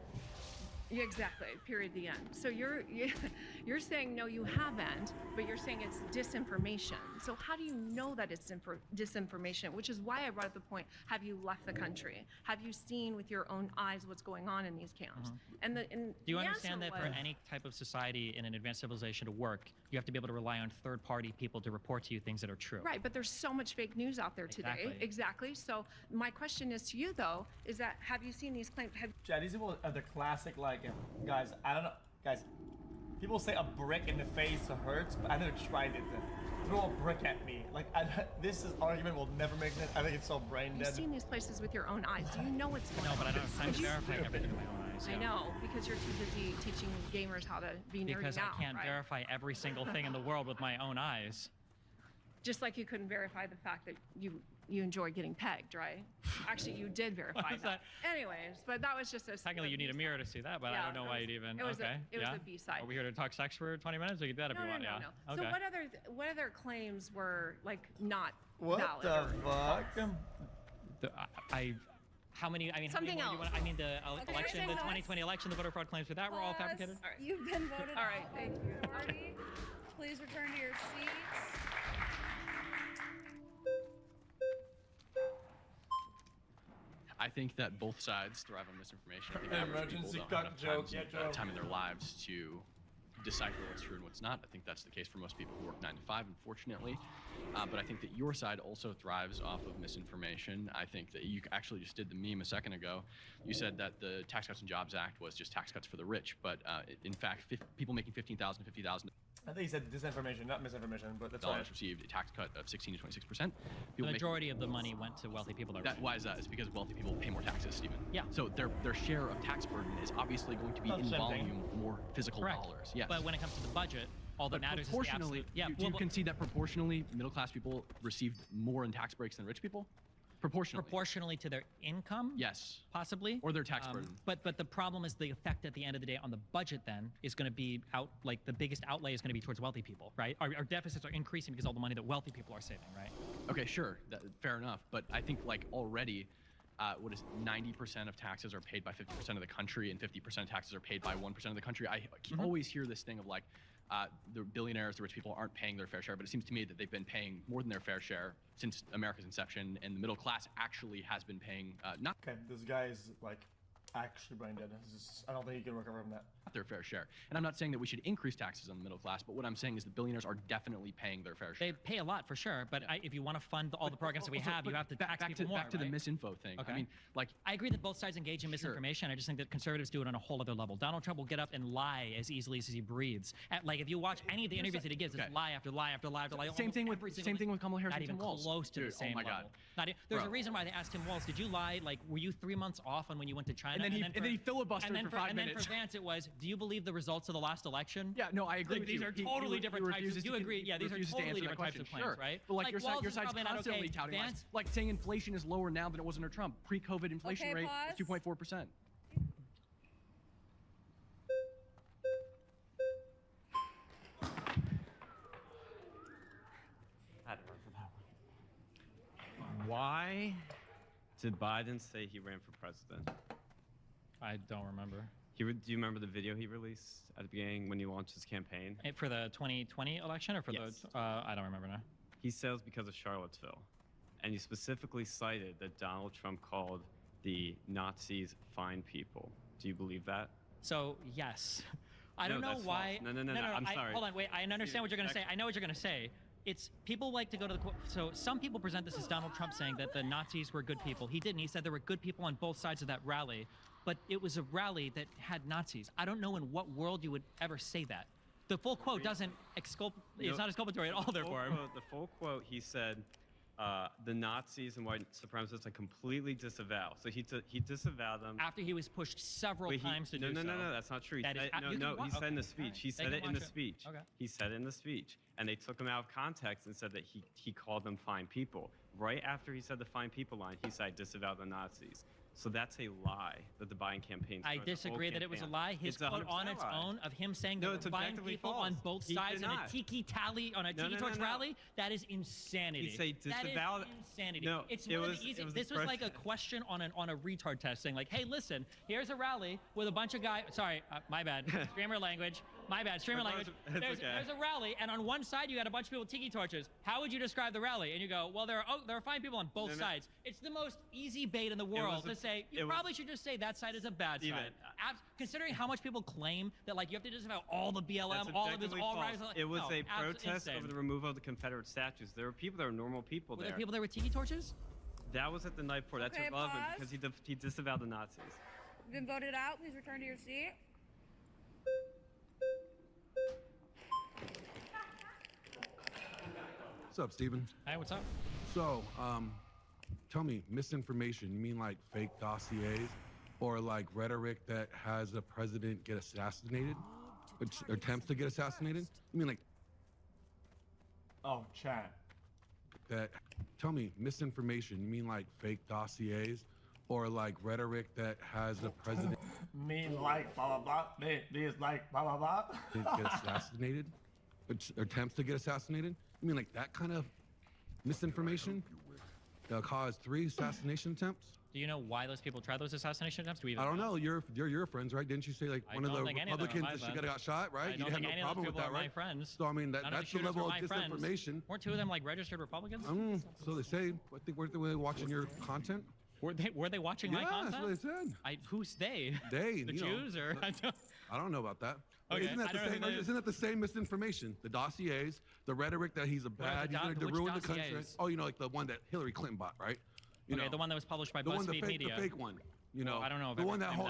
yeah, exactly. Period. The end. So you're saying no, you haven't, but you're saying it's disinformation. So how do you know that it's disinformation? Which is why I brought up the point: have you left the country? Have you seen with your own eyes what's going on in these camps? And Do you the understand answer that for was- any type of society in an advanced civilization to work, you have to be able to rely on third-party people to report to you things that are true? Right, but there's so much fake news out there today. Exactly. Exactly. So my question is to you though: is that have you seen these claims? Yeah, these people are the classic, like, guys, I don't know, guys, people say a brick in the face hurts, but I never tried it. Throw a brick at me. Like, this argument will never make sense. I think it's so brain You've dead. seen these places with your own eyes. Do you know what's going No, on? but I don't have time to verify everything with my own eyes. I yeah. know, because you're too busy teaching gamers how to be nerdy Because now, I can't right? verify every single thing in the world with my own eyes. Just like you couldn't verify the fact that you enjoy getting pegged, right? Actually, you did verify What is that. Anyways, but that was just a... Technically, you need a mirror to see that, but I Yeah, don't know it why was- you'd even. it was a- okay. it was yeah? a B-side. Are we here to talk sex for 20 minutes? We can do that if No, you no, want. no, yeah. no. Okay. So what other claims were like not What valid? the or fuck? How many? I mean, how many Something more do you else. want? I mean, the Okay, election, say the no. 2020 election, the voter fraud claims for that were all Pause. fabricated. All right. You've been voted All right, out. thank you. Majority, please return to your seats. I think that both sides thrive on misinformation. I think average people Emergency don't cuck have enough joke, time, yeah, Joe. time in their lives to decipher what's true and what's not. I think that's the case for most people who work 9 to 5, unfortunately. But I think that your side also thrives off of misinformation. I think that you actually just did the meme a second ago. You said that the Tax Cuts and Jobs Act was just tax cuts for the rich, but in fact, people making $15,000 to $50,000 I think he said disinformation, not misinformation, but that's all right. received a tax cut of 16 to 26%. The majority of the money went to wealthy people. Why is that? It's because wealthy people pay more taxes, Stephen. Yeah. So their share of tax burden is obviously going to be Not the in same volume thing. more physical Correct. dollars. Yes. But when it comes to the budget, all that But matters is the proportionally, absolute. Yeah. do you concede that proportionally middle class people received more in tax breaks than rich people? Proportionally to their income? Yes. Possibly. Or their tax burden. But the problem is the effect at the end of the day on the budget then is going to be the biggest outlay is going to be towards wealthy people, right? Our deficits are increasing because all the money that wealthy people are saving, right? Okay, sure, fair enough. But I think like already, 90% of taxes are paid by 50% of the country, and 50% of taxes are paid by 1% of the country. I always hear this thing of like, the billionaires, the rich people aren't paying their fair share, but it seems to me that they've been paying more than their fair share since America's inception, and the middle class actually has been paying not This guy is like actually brain dead. I don't think he can recover from that. their fair share. And I'm not saying that we should increase taxes on the middle class, but what I'm saying is the billionaires are definitely paying their fair share. They pay a lot for sure, but if you want to fund all the programs that we have, you have to tax people more. Back to the misinfo thing. Okay. I mean, like, I agree that both sides engage in misinformation. I just think that conservatives do it on a whole other level. Donald Trump will get up and lie as easily as he breathes. Like if you watch any of the interviews that he gives, it's lie after lie after lie after lie. Same thing with Kamala Harris Not and even Tim Walz. close to Dude, the same oh my level. God. There's a Bro. reason why they asked Tim Walz, did you lie? Like, were you 3 months off on when you went to China? And then he filibustered and then for 5 and minutes. then for Vance, it was, do you believe the results of the last election? Yeah, no, I agree with These you. are He totally different types. refuses You to- agree? Yeah, these are refuses to totally answer that different types of question. claims, Sure. right? But like your Walz side's is probably not constantly okay. touting Vance, like saying inflation is lower now than it was under Trump. Pre-COVID inflation Okay, rate pause. was 2.4%. Why did Biden say he ran for president? I don't remember. Do you remember the video he released at the beginning when he launched his campaign? For the 2020 election or for Yes. the? I don't remember now. He says because of Charlottesville, and he specifically cited that Donald Trump called the Nazis fine people. Do you believe that? So yes, I No, don't know that's why. false. No. I'm sorry. Hold on, wait. I understand what you're gonna say. I know what you're gonna say. It's people like to go to the. So some people present this as Donald Trump saying that the Nazis were good people. He didn't. He said there were good people on both sides of that rally, but it was a rally that had Nazis. I don't know in what world you would ever say that. The full quote doesn't it's not exculpatory at all, therefore. The full quote, he said, the Nazis and white supremacists I completely disavow. So he disavowed them. After he was pushed several times to do so. No, that's not true. He said in the speech. He said it in the speech. Okay. He said it in the speech. And they took him out of context and said that he called them fine people. Right after he said the fine people line, he said, I disavow the Nazis. So that's a lie that the Biden campaign. I disagree that it was a lie. His quote on its own of him saying there were fine people on both sides in a tiki tally on a tiki torch rally, that is insanity. He say disavow. That is insanity. No, it's one of the easiest. This was like a question on a retard test saying like, hey, listen, here's a rally with a bunch of guys. Sorry, my bad. Streamer language. My bad. Streamer language. There's a rally, and on one side you got a bunch of people with tiki torches. How would you describe the rally? And you go, well, there are fine people on both sides. It's the most easy bait in the world to say. You probably should just say that side is a bad side. Considering how much people claim that like you have to disavow all the BLM, all of this, all rise. It was a protest over the removal of the Confederate statues. There were people that were normal people there. Were there people there with tiki torches? That was at the night before. That's irrelevant because he disavowed the Nazis. You've been voted out. Please return to your seat. What's up, Steven? Hey, what's up? So, tell me, misinformation, you mean like fake dossiers or like rhetoric that has a president get assassinated? Or attempts to get assassinated? You mean like... Oh, chat. That, tell me, misinformation, you mean like fake dossiers or like rhetoric that has a president... mean like blah, blah, blah. Means like blah, blah, blah. Get assassinated? Or attempts to get assassinated? You mean like that kind of misinformation that caused 3 assassination attempts? Do you know why those people tried those assassination attempts? I don't know. You're your friends, right? Didn't you say like one of the Republicans that got shot, right? You didn't have no problem with that, right? Friends. So I mean that's the level of disinformation. Weren't 2 of them like registered Republicans? So they say. I think were they watching your content? Were they watching my content? Yeah, that's what they said. Who's they? They. The Jews or? I don't know about that. Okay, isn't that the same misinformation? The dossiers, the rhetoric that he's a bad, he's going to ruin the country. Oh, you know, like the one that Hillary Clinton bought, right? You know, the one that was published by the BuzzFeed Media. The fake one. You know, I don't know. If the one that whole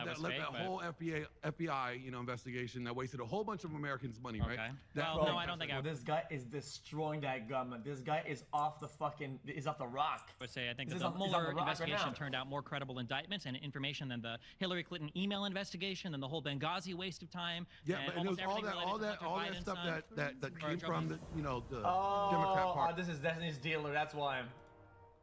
FBI, investigation that wasted a whole bunch of Americans' money, right? Okay. No, I don't think. This guy is destroying that government. This guy is off the rock. I would say I think that the Mueller investigation turned out more credible indictments and information than the Hillary Clinton email investigation, than the whole Benghazi waste of time. Yeah, but it was all that stuff that came from the Democrat Party. This is Destiny's dealer. That's why.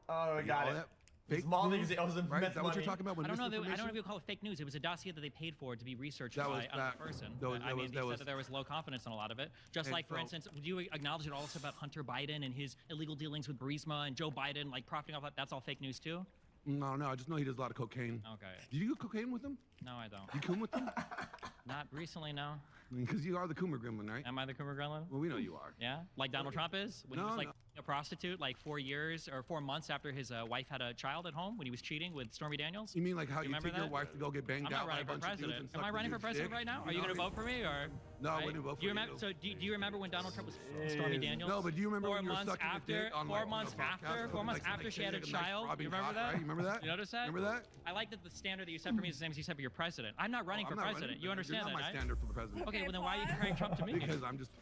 Oh, we got it. Fake news, right? Is that what you're talking about? I don't know if you call it fake news. It was a dossier that they paid for to be researched by a person. They said that there was low confidence in a lot of it. Just like, for instance, would you acknowledge it also about Hunter Biden and his illegal dealings with Burisma and Joe Biden, like profiting off that? That's all fake news too? No, I just know he does a lot of cocaine. Okay. Do you do cocaine with him? No, I don't. You coon with him? Not recently, no. Because you are the Coomer Gremlin, right? Am I the Coomer Gremlin? Well, we know you are. Yeah? Like Donald Trump is? When he was like a prostitute like 4 years or 4 months after his wife had a child at home when he was cheating with Stormy Daniels? You mean like how you take your wife to go get banged out by a bunch of dudes and Am I running for president right now? Are you going to vote for me or? No, I wouldn't vote for you. So do you remember when Donald Trump was Stormy Daniels? No, but do you remember 4 when you were months sucking after, a dick on 4 months after, 4 months after she had a child? You remember that? You remember that? You notice that? Remember that? I like that the standard that you set for me is the same as you set for your president. I'm not running for president. You understand that, right? You're not my right? standard for the president. Okay, well then why are you comparing Trump to me? Because I'm just...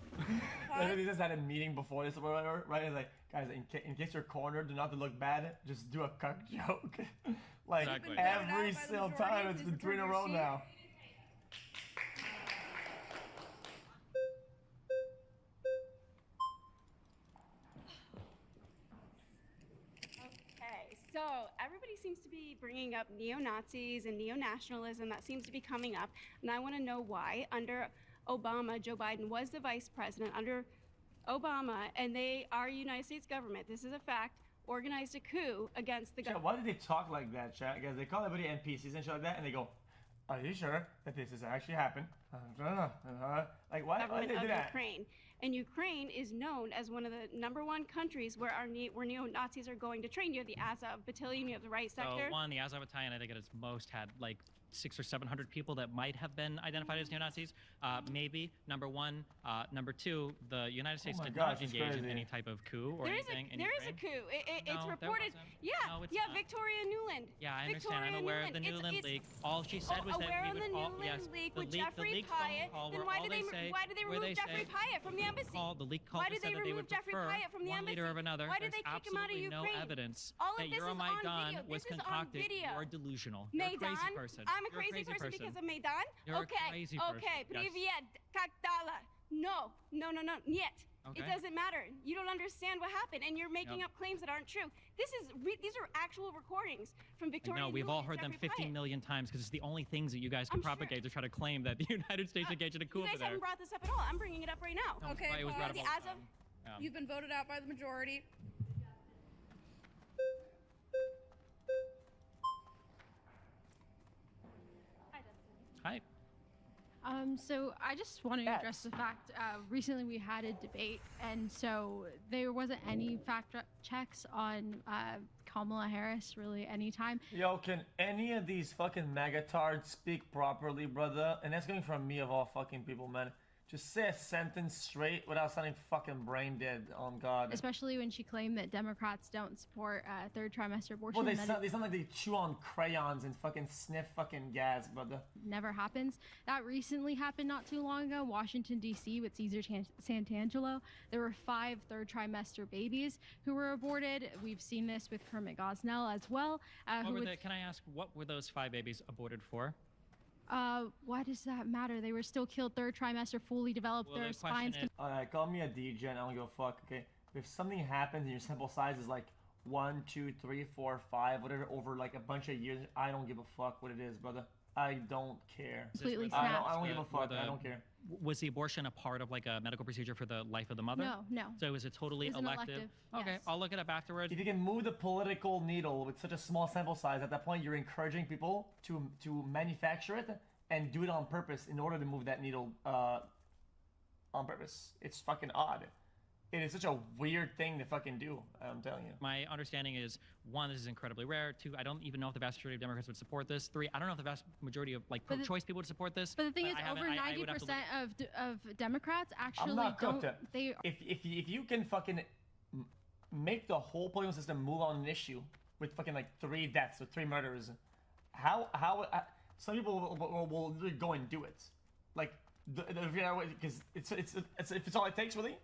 He just had a meeting before this, right? He's like, guys, in case you're cornered, do not to look bad, just do a cuck joke. Like, every single time, it's been 3 in a row now. So everybody seems to be bringing up neo-Nazis and neo-nationalism. That seems to be coming up. And I want to know why. Under Obama, Joe Biden was the vice president. Under Obama, and our United States government, this is a fact, organized a coup against the government. Why did they talk like that, chat? Guys, they call everybody NPCs and shit like that, and they go, Are you sure that this has actually happened? Like, why Government did they do of that? Ukraine. And Ukraine is known as one of the #1 countries where where neo-Nazis are going to train. You have the Azov battalion, you have the right sector. So one, the Azov battalion, I think at its most had like 600 or 700 people that might have been identified as neo-Nazis. Maybe, number one. Number two, the United States did not engage in any type of coup or anything in There is Ukraine. a coup. It's No, there reported. wasn't. Yeah, No, it's yeah, not. Victoria Nuland. Yeah, I understand. Victoria I'm aware of the Nuland. Newland leak. All she said was that aware we of would the all, Newland yes, leak the with leak, Jeffrey the leak phone Pyatt. call Then where why all did they where remove Jeffrey Pyatt from the embassy? The leak call Why just did they said that they remove would Jeffrey prefer Pyatt from the one embassy? leader of another. Why did There's they kick him out of absolutely Ukraine? no evidence All of that this is on Euromaidan video. was This is on concocted. video. You're delusional. You're a Maidan? crazy person. I'm a You're crazy person because of Maidan? You're a okay, crazy person. okay, Yes. Привет, как дела? No, нет. Okay. It doesn't matter. You don't understand what happened, and you're making Yep. up claims that aren't true. These are actual recordings from Victoria. No, we've Nuland all and heard them Jeffrey 15 Pyatt. million times because it's the only things that you guys can I'm sure. propagate to try to claim that the United States engaged in a coup You over guys there. haven't brought this up at all. I'm bringing it up right now. No, Okay, it was pause. brought up The all the Azov. time. Yeah. You've been voted out by the majority. Hi. So I just want to address the fact, recently we had a debate, and so there wasn't any fact checks on Kamala Harris really anytime. Yo, can any of these fucking magatards speak properly, brother? And that's coming from me of all fucking people, man. Just say a sentence straight without sounding fucking brain dead. On God. Especially when she claimed that Democrats don't support third trimester abortion. Well, they that sound like they chew on crayons and fucking sniff fucking gas, brother. never happens. That recently happened not too long ago, Washington, D.C. with Caesar Santangelo. There were 5 third trimester babies who were aborted. We've seen this with Kermit Gosnell as well. Can I ask, what were those 5 babies aborted for? Why does that matter? They were still killed third trimester, fully developed. Well, Their the question spines. is- Alright, call me a DJ. I don't give a fuck. Okay, if something happens and your sample size is like 1, 2, 3, 4, 5, whatever, over like a bunch of years, I don't give a fuck what it is, brother. I don't care. Completely I don't give a fuck. I don't care. Was the abortion a part of like a medical procedure for the life of the mother? No. So it was a totally It was an elective. elective, Okay, yes. I'll look it up afterwards. If you can move the political needle with such a small sample size, at that point you're encouraging people to manufacture it and do it on purpose in order to move that needle on purpose. It's fucking odd. It is such a weird thing to fucking do. I'm telling you. My understanding is 1, this is incredibly rare. 2, I don't even know if the vast majority of Democrats would support this. 3, I don't know if the vast majority of like But the- pro-choice people would support this. But the thing is, I haven't- over I would have to 90% of Democrats actually I'm not don't. cooked. They If you can fucking make the whole political system move on an issue with fucking like 3 deaths or 3 murders, how some people will literally go and do it, like because it's if it's all it takes, really.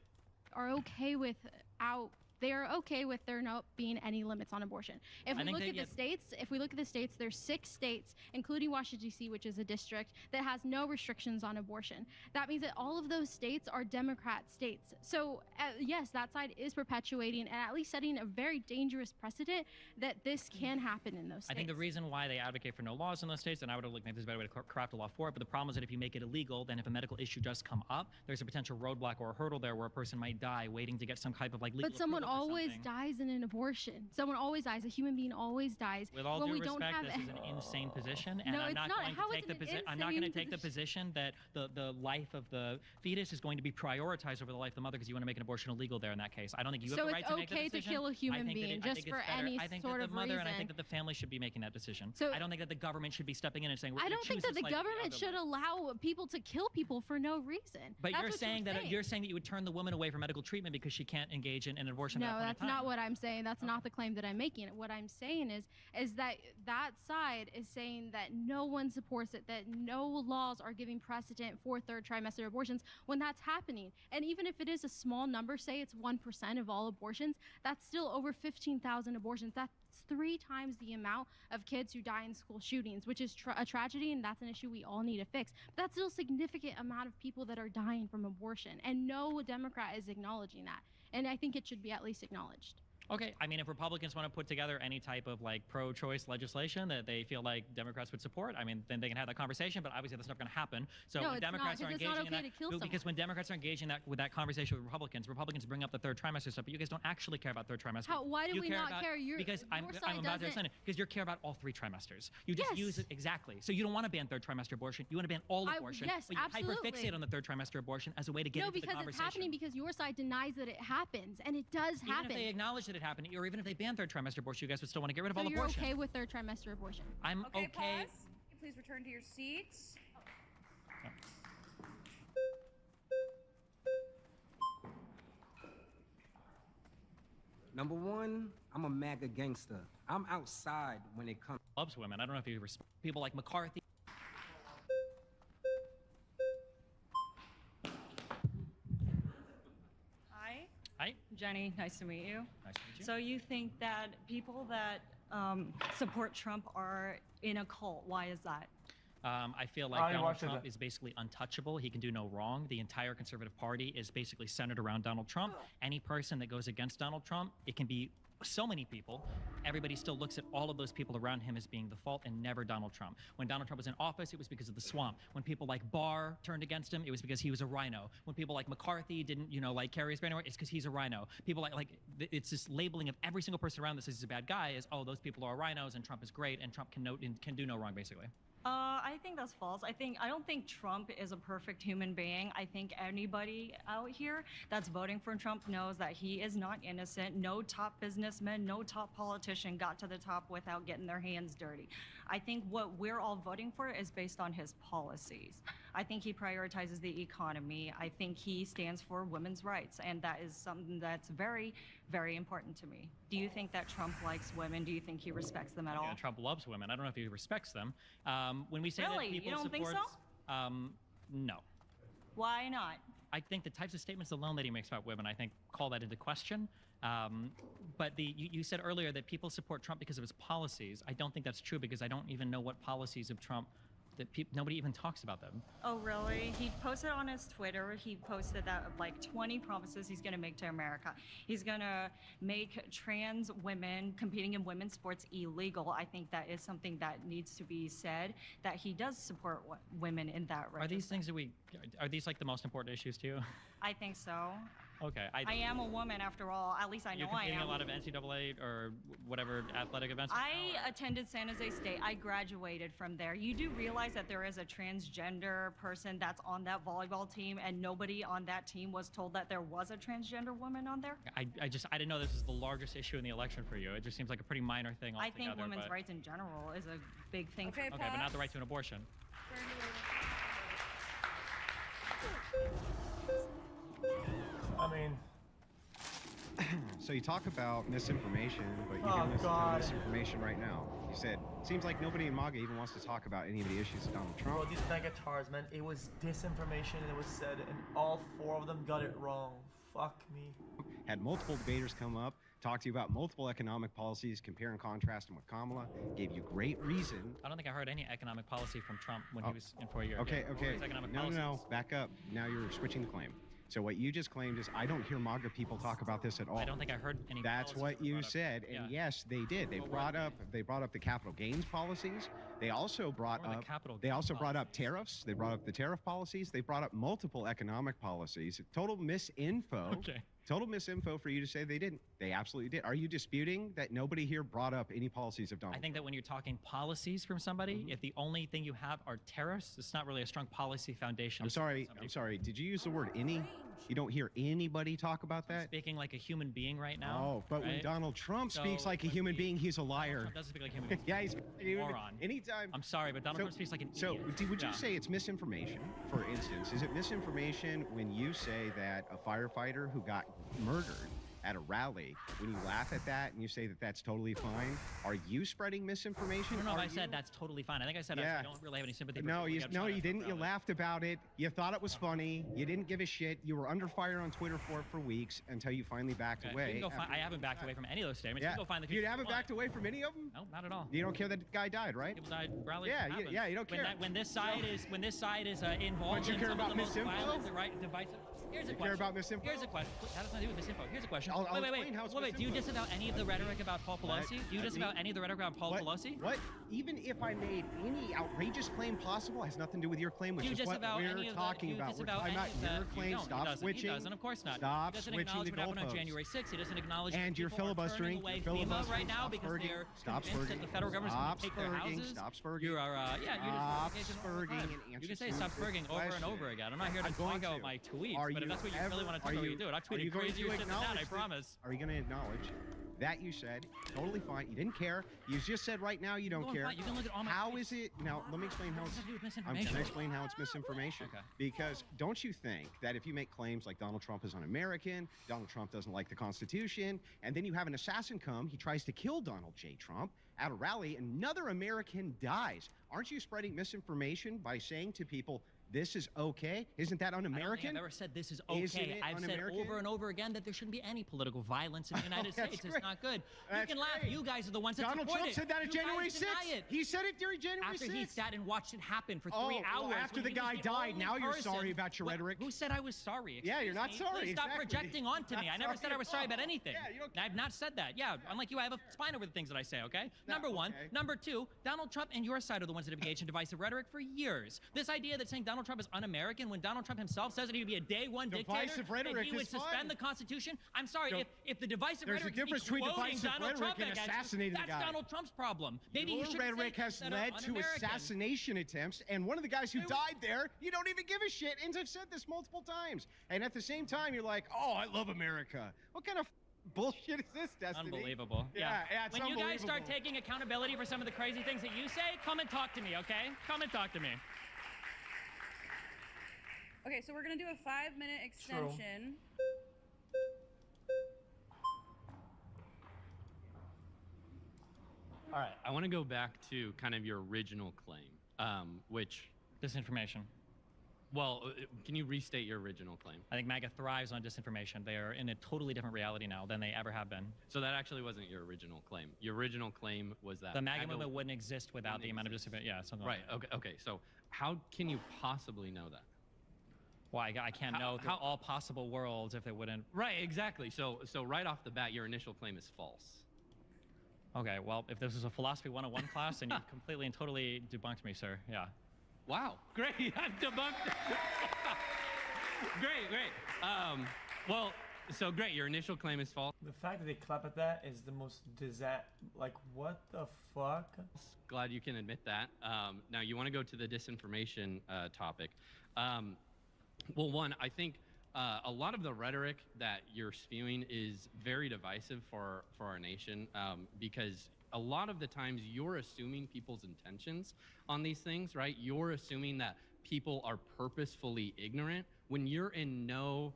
are okay without. They are okay with there not being any limits on abortion. If I we think look they at the states, there's 6 states, including Washington D.C., which is a district that has no restrictions on abortion. That means that all of those states are Democrat states. So yes, that side is perpetuating and at least setting a very dangerous precedent that this can happen in those states. I think the reason why they advocate for no laws in those states, and I would have like maybe there's a better way to craft a law for it, but the problem is that if you make it illegal, then if a medical issue does come up, there's a potential roadblock or a hurdle there where a person might die waiting to get some type of like legal. But someone approval for always something. dies in an abortion. Someone always dies. A human being always dies. With all when due we don't respect, have this is an insane position, and No, I'm it's not not. going How to is take the it an position. I'm not going to insane take the position that the life of the fetus is going to be prioritized over the life of the mother because you want to make an abortion illegal there in that case. I don't think you have So the right it's to make that okay to decision. kill a human I think that being I just think it's for better. any I think sort that of the mother and I reason. think that the family should be making that decision. So- I don't think that the government should be stepping in and saying we're I gonna don't think choose that the this life over government other should life. allow people to kill people for no reason. But That's you're what saying that you're saying that you would turn the woman away from medical treatment because she can't engage in an abortion. at No, that point that's in time. not what I'm saying. That's not the claim that I'm making. What I'm saying is that that side is saying that no one supports it, that no laws are giving precedent for third trimester abortions when that's happening. And even if it is a small number, say it's 1% of all abortions, that's still over 15,000 abortions. That's 3 times the amount of kids who die in school shootings, which is a tragedy, and that's an issue we all need to fix. But that's still a significant amount of people that are dying from abortion, and no Democrat is acknowledging that. And I think it should be at least acknowledged. Okay, I mean, if Republicans want to put together any type of like pro-choice legislation that they feel like Democrats would support, I mean, then they can have that conversation. But obviously, that's not going to happen. So No, when it's not, Democrats are 'cause it's not engaging okay in to that, kill because when Democrats are engaging with that conversation with Republicans bring up the third trimester stuff, but you guys don't actually care about third trimester. Why do You we care not about- care? Because I'm your about side to doesn't. explain it. Because you care about all 3 trimesters. You just Yes. use it exactly. So you don't want to ban third trimester abortion. You want to ban all abortion. Yes, but you absolutely. hyperfixate on the third trimester abortion as a way to get No, into the because it's conversation. happening because your side denies that it happens, and it does Even happen. if they acknowledge that it happened, or even if they ban third trimester abortion, you guys would still want to get rid of So all you're abortion. okay with third trimester abortion? I'm Okay, pause. Please return to your seats. Number one, I'm a MAGA gangster. I'm outside when it comes. Loves women. I don't know if you respect people like McCarthy. Hi. Hi. Jenny, nice to meet you. Nice to meet you. So you think that people that support Trump are in a cult? Why is that? I feel I like already Donald watched it. Trump is basically untouchable. He can do no wrong. The entire conservative party is basically centered around Donald Trump. Any person that goes against Donald Trump, it can be so many people. Everybody still looks at all of those people around him as being the fault and never Donald Trump. When Donald Trump was in office, it was because of the swamp. When people like Barr turned against him, it was because he was a rhino. When people like McCarthy didn't, like carry his banner, it's because he's a rhino. People it's this labeling of every single person around this as a bad guy is, oh, those people are rhinos and Trump is great and Trump can do no wrong, basically. I think that's false. I don't think Trump is a perfect human being. I think anybody out here that's voting for Trump knows that he is not innocent. No top businessman, no top politician got to the top without getting their hands dirty. I think what we're all voting for is based on his policies. I think he prioritizes the economy. I think he stands for women's rights, and that is something that's very, very important to me. Do you think that Trump likes women? Do you think he respects them at all? Yeah, Trump loves women. I don't know if he respects them. When we say Really? that people You don't think support, no. Why not? I think the types of statements alone that he makes about women, I think, call that into question. But you said earlier that people support Trump because of his policies. I don't think that's true because I don't even know what policies of Trump that nobody even talks about them. Oh, really? He posted on his Twitter, he posted that of like 20 promises he's going to make to America. He's going to make trans women competing in women's sports illegal. I think that is something that needs to be said, that he does support women in that register. Are these things are these like the most important issues to you? I think so. Okay. I am a woman after all. At least I know I You're competing am. in a lot of NCAA or whatever athletic events? I attended San Jose State. I graduated from there. You do realize that there is a transgender person that's on that volleyball team, and nobody on that team was told that there was a transgender woman on there? I didn't know this was the largest issue in the election for you. It just seems like a pretty minor thing altogether. I think women's rights in general is a big thing. Okay, but not the right to an abortion. I mean, So you talk about misinformation, but you Oh, can listen to God. misinformation right now. You said, seems like nobody in MAGA even wants to talk about any of the issues of Donald Trump. bro, these megatars, man, it was disinformation and it was said, and all 4 of them got it wrong. Fuck me. Had multiple debaters come up, talk to you about multiple economic policies, compare and contrast them with Kamala, gave you great reason. I don't think I heard any economic policy from Trump when he was in for a year. Okay, What were okay. his economic No, policies? no, back up. Now you're switching the claim. So what you just claimed is I don't hear MAGA people talk about this at all. I don't think I heard any. That's policies what were you brought up. said, and Yeah. yes, they did. They What were brought they? up the capital gains policies. They also brought What were the up capital they also gains brought up tariffs. They brought up the tariff policies. They brought up multiple economic policies. Total misinfo. Okay. Total misinfo for you to say they didn't. They absolutely did. Are you disputing that nobody here brought up any policies of Donald I think that when you're talking policies from somebody, if the only thing you have are tariffs, it's not really a strong policy foundation. I'm sorry. Did you use the word any? You don't hear anybody talk about that? Speaking like a human being right now. Oh, but when right? Donald Trump speaks So like a human being, he's a liar. Trump doesn't speak like a human being. Yeah, he's moron. Anytime. I'm sorry, but Donald Trump speaks like an idiot. Would you Yeah. say it's misinformation? For instance, is it misinformation when you say that a firefighter who got murdered at a rally, when you laugh at that and you say that that's totally fine, are you spreading misinformation? I don't know if Are I said you? that's totally fine. I think I said Yeah. I don't really have any sympathy for No, people you who get no, shot you at didn't. for You rallies. laughed about it. You thought it was funny. You didn't give a shit. You were under fire on Twitter for it for weeks until you finally backed Okay, away. you can go find, after- I haven't backed away from any of those statements. Yeah. You can go find the You people haven't want. backed away from any of them? No, not at all. You don't care that the guy died, right? People died. Rallies Yeah, happen. you don't When care. when this side is involved But you in care some about of the most misinfo? violent, divisive. Here's a You question. care about misinfo? Here's a question. That has nothing to do with misinfo. Here's a question. misinformation. I'll wait. explain how it's Do you disavow any of the rhetoric about Paul Pelosi? Do you disavow any of the rhetoric about Paul Pelosi? What? Even if I made any outrageous claim possible, has nothing to do with your claim, which Do you is what disavow we're any of talking the, about. We're disavow talking any about of the, your claim. you don't. Stop He doesn't. switching. He doesn't, of course not. Stop he doesn't switching acknowledge the what happened on goalposts. January 6th. He doesn't acknowledge And that you're people are turning filibustering. away You're FEMA filibustering. right now Stop because spurging. they're Stop convinced that spurging. the federal government's going to take their houses. Stop spurging. You are, Stop spurging and answer You can say to stop the spurging over and question. over again. I'm not here to I'm going talk about to. my tweets, Are but if you that's what you ever- really want to talk are about, you- you do it. I've are you tweeted going crazier to shit than that, I acknowledge promise. Are you going to acknowledge that you said totally fine? You didn't care. You just said right now you don't Going care. fine. You can look at all my How tweets. is it? Now let me explain how What it's. does that have to do with I'm going misinformation? to explain how it's misinformation. Okay. Because don't you think that if you make claims like Donald Trump is un-American, Donald Trump doesn't like the Constitution, and then you have an assassin come, he tries to kill Donald J. Trump at a rally, another American dies. Aren't you spreading misinformation by saying to people, this is okay? Isn't that I don't think un-American? I've ever said this is Isn't okay. it I've said un-American? over and over again that there shouldn't be any political violence in the United That's States. great. It's not good. That's you can laugh. great. You guys are the ones that Donald support Trump it. said that on You January guys deny 6th. it. He said it during January After 6th. he sat and watched it happen for 3 Oh, hours. well, after when the he was guy died, only now you're person- sorry about your What- rhetoric. Who said I was sorry? Yeah, you're not Excuse me? sorry, Please stop exactly. projecting onto me. Not I never sorry said I at was sorry all. about anything. Yeah, you don't I've not said that. Yeah, unlike you, I have a spine over the things that I say, okay? No, Number one. okay. Number two, Donald Trump and your side are the ones that have engaged in divisive rhetoric for years. This idea that saying Donald Trump is un-American when Donald Trump himself says that he would be a day one dictator, Divisive that rhetoric he would is suspend fine. the Constitution. I'm sorry, No, if the divisive there's a rhetoric difference is between quoting divisive Donald rhetoric Trump and against- assassinating the that's guy. Donald Trump's problem. Maybe Your he should rhetoric say has that are led to un-American. assassination attempts, and one of the guys who died there, you don't even give a shit, and I've said this multiple times. And at the same time, you're like, oh, I love America. What kind of bullshit is this, Destiny? Unbelievable. Yeah, it's When you guys start unbelievable. taking accountability for some of the crazy things that you say, come and talk to me, okay? Come and talk to me. Okay, so we're gonna do a 5-minute extension. All right, I want to go back to kind of your original claim, which Disinformation. Well, can you restate your original claim? I think MAGA thrives on disinformation. They are in a totally different reality now than they ever have been. So that actually wasn't your original claim. Your original claim was that The MAGA movement wouldn't exist without the amount of disinformation. Yeah, something Right. like that. Okay. So how can you possibly know that? Well, I can't know through all possible worlds if it wouldn't. Right. Exactly. So right off the bat, your initial claim is false. Okay. Well, if this was a philosophy 101 class, then you completely and totally debunked me, sir. Yeah. Wow. Great. I've debunked it. Great. Well, so great. Your initial claim is false. The fact that they clap at that is the most like, what the fuck? Glad you can admit that. Now you want to go to the disinformation topic. Well, one, I think a lot of the rhetoric that you're spewing is very divisive for our nation because a lot of the times you're assuming people's intentions on these things, right? You're assuming that people are purposefully ignorant when you're in no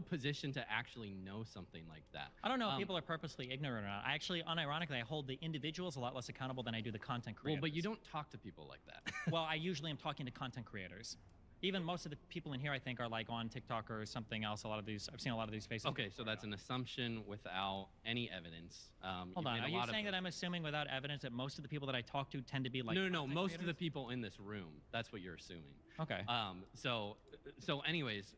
position to actually know something like that. I don't know if people are purposely ignorant or not. I actually, unironically, I hold the individuals a lot less accountable than I do the content creators. Well, but you don't talk to people like that. Well, I usually am talking to content creators. Even most of the people in here, I think, are like on TikTok or something else. I've seen a lot of these faces. Okay, so that's an assumption without any evidence. Hold on, are you saying that I'm assuming without evidence that most of the people that I talk to tend to be like No, most of the people in this room. That's what you're assuming. Okay. So anyways,